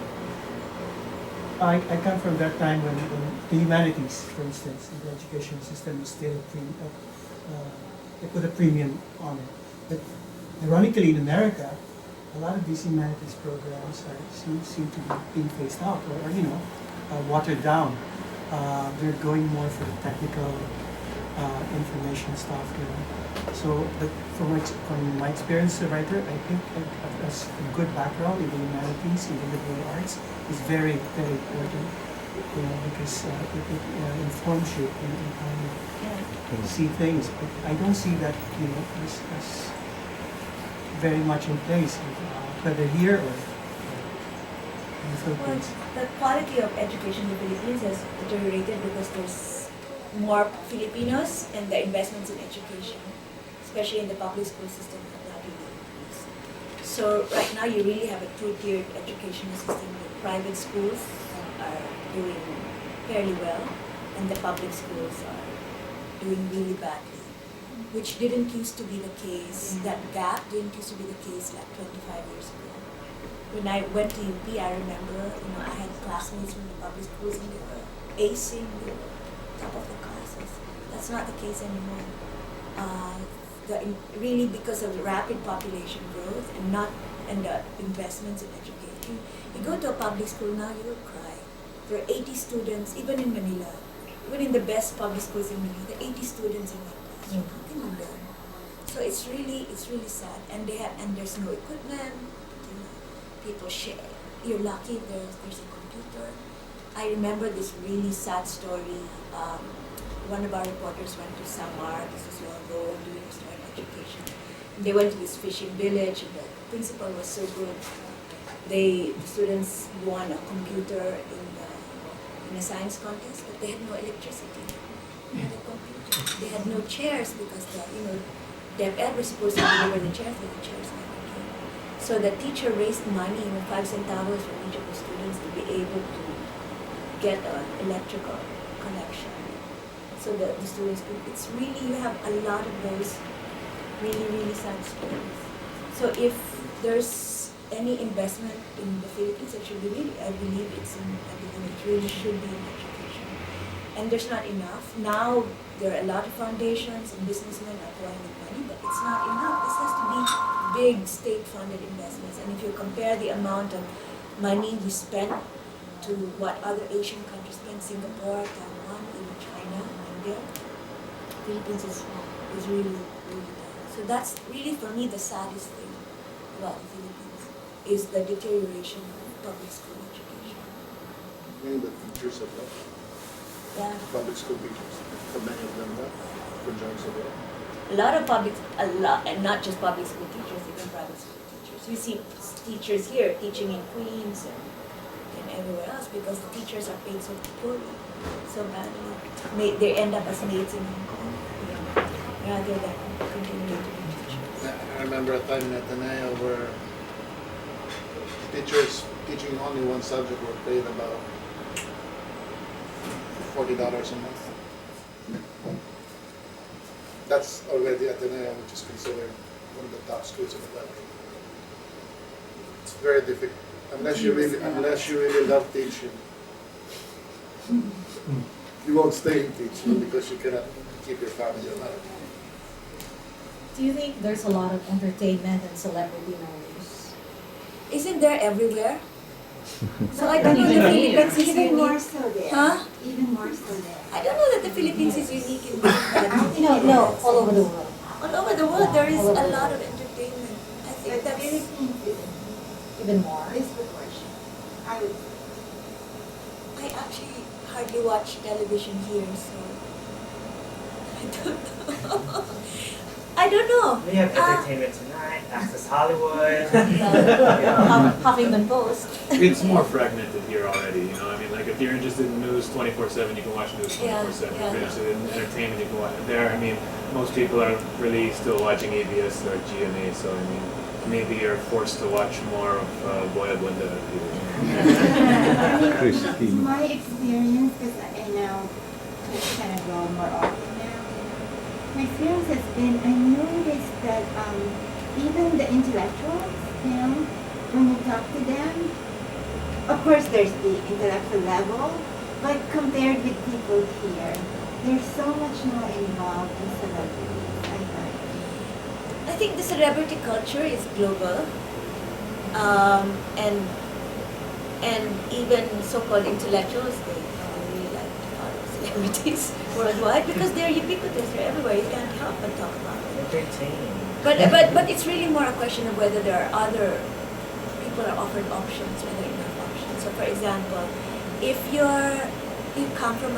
I come from that time when the humanities, for instance, in the education system is still they put a premium on it. But ironically, in America, a lot of these humanities programs seem to be being phased out or watered down. They're going more for the technical information stuff. So, but from my experience as a writer, I think a good background in the humanities, in the liberal arts, is very, very important. Because it informs you in how you see things. But I don't see that as very much in place, whether here or in the Philippines. Well, the quality of education in the Philippines has deteriorated because there's more Filipinos, and the investments in education, especially in the public school system, have not really increased. So right now you really have a two-tiered educational system. The private schools are doing fairly well, and the public schools are doing really badly, which didn't used to be the case. That gap didn't used to be the case like 25 years ago. When I went to UP, I remember, I had classmates from the public schools, and they were acing, they were top of the classes. That's not the case anymore. Really because of the rapid population growth and the investments in education. You go to a public school now, you will cry. There are 80 students, even in Manila, even in the best public schools in Manila, there are 80 students in one classroom. How can you learn? So it's really sad. And there's no equipment. People share. You're lucky there's a computer. I remember this really sad story. One of our reporters went to Samar, this was long ago, doing starting education. They went to this fishing village, and the principal was so good. The students won a computer in a science contest, but they had no electricity. They had a computer. They had no chairs because the ed was supposed to deliver the chairs, but the chairs never came. So the teacher raised money, 5 centavos from each of the students to be able to get an electrical connection. So the students could, it's really, you have a lot of those really, really sad stories. So if there's any investment in the Philippines, it should be really, I believe it really should be in education. And there's not enough. Now, there are a lot of foundations and businessmen are pouring in money, but it's not enough. This has to be big state-funded investments. And if you compare the amount of money we spend to what other Asian countries spend, Singapore, Taiwan, even China, India, Philippines is really, really down. So that's really, for me, the saddest thing about the Philippines, is the deterioration of public school education. Many of the teachers have left. Yeah. Public school teachers. Have many of them left for jobs abroad. And not just public school teachers, even private school teachers. You see teachers here teaching in Queens and everywhere else because the teachers are paid so poorly, so badly. They end up as maids in Hong Kong rather than continuing to be teachers. remember a time in Ateneo where teachers teaching only one subject were paid about $40 a month. That's already Ateneo, which is considered one of the top schools in the country. It's very difficult unless you really love teaching. You won't stay in teaching because you cannot keep your family alive. Do you think there's a lot of entertainment and celebrity nowadays? Isn't there everywhere? So I don't know the Philippines is Even more unique. so there. Huh? Even more so there. I don't know that the Philippines is unique in that. No, all over the world. All over the world, there is a lot of entertainment. I think But that's. Philippines is Even more. disproportionate. I would I actually hardly watch television here, so I don't know. I don't know. We have Entertainment Tonight, Access Hollywood. Huffington Post. It's more fragmented here already, you know. I mean, like if you're interested in news 24/7, you can watch news 24/7. Yeah, If you're yeah. interested in entertainment, you can watch it there. I mean, most people are really still watching ABS or GMA, so I mean, maybe you're forced to watch more of Boya Bunda TV. Christine. My experience, because I now just kind of go more often now, my experience has been, I noticed that even the intellectuals, when you talk to them, of course there's the intellectual level, but compared with people here, they're so much more involved in celebrities, I find. I think the celebrity culture is global, and even so-called intellectuals, they really like to follow celebrities worldwide because they're ubiquitous. They're everywhere. You can't help but talk about it. Entertaining. But it's really more a question of whether there are other people are offered options, whether enough options. So, for example, if you come from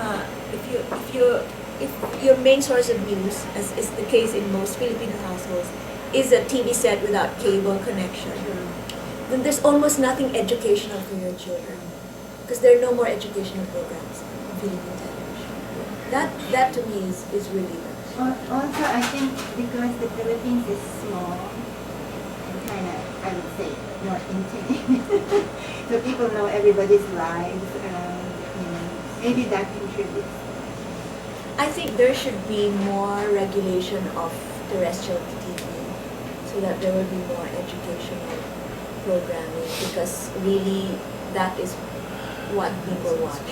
if your main source of news, as is the case in most Filipino households, is a TV set without cable connection, then there's almost nothing educational for your children because there are no more educational programs on Filipino television. That to me is really the Also, I think because the Philippines is small and kind of, I would say, not intimate, so people know everybody's lives, maybe that contributes. I think there should be more regulation of terrestrial TV so that there will be more educational programming because really that is what people watch.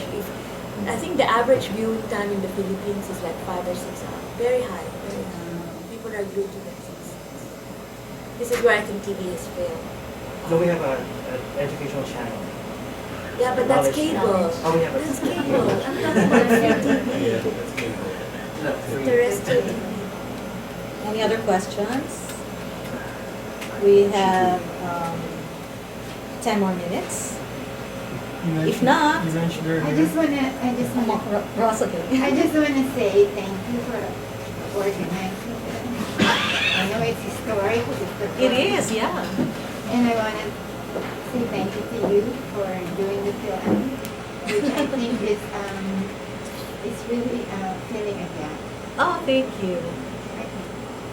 I think the average viewing time in the Philippines is like 5 or 6 hours. Very high, very high. People are glued to Netflix. This is where I think TV has failed. So we have an educational channel. Yeah, but that's Knowledge cable. channel. Oh, we have That's cable. I'm talking about free TV. Terrestrial TV. Any other questions? We have 10 more minutes. If not, You mentioned earlier. I just wanna Ross, okay. I just wanna say thank you for organizing this. I know it's historic, it's the It is, yeah. And I wanna say thank you to you for doing the film, which I think is really filling a gap. Oh, thank you.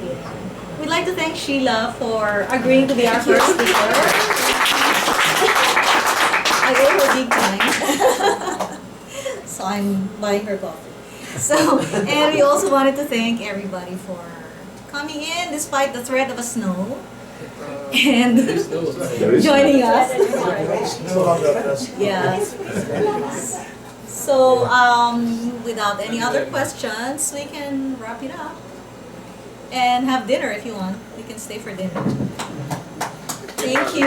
Yeah. We'd like to thank Sheila for agreeing to be our first speaker. I owe her big time. So I'm buying her coffee. So, and we also wanted to thank everybody for coming in despite the threat of a snow and joining us. Yeah. So, without any other questions, we can wrap it up and have dinner if you want. We can stay for dinner. Thank you.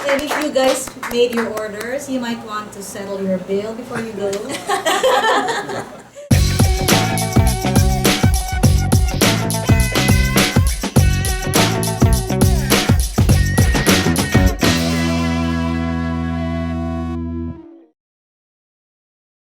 And if you guys made your orders, you might want to settle your bill before you go.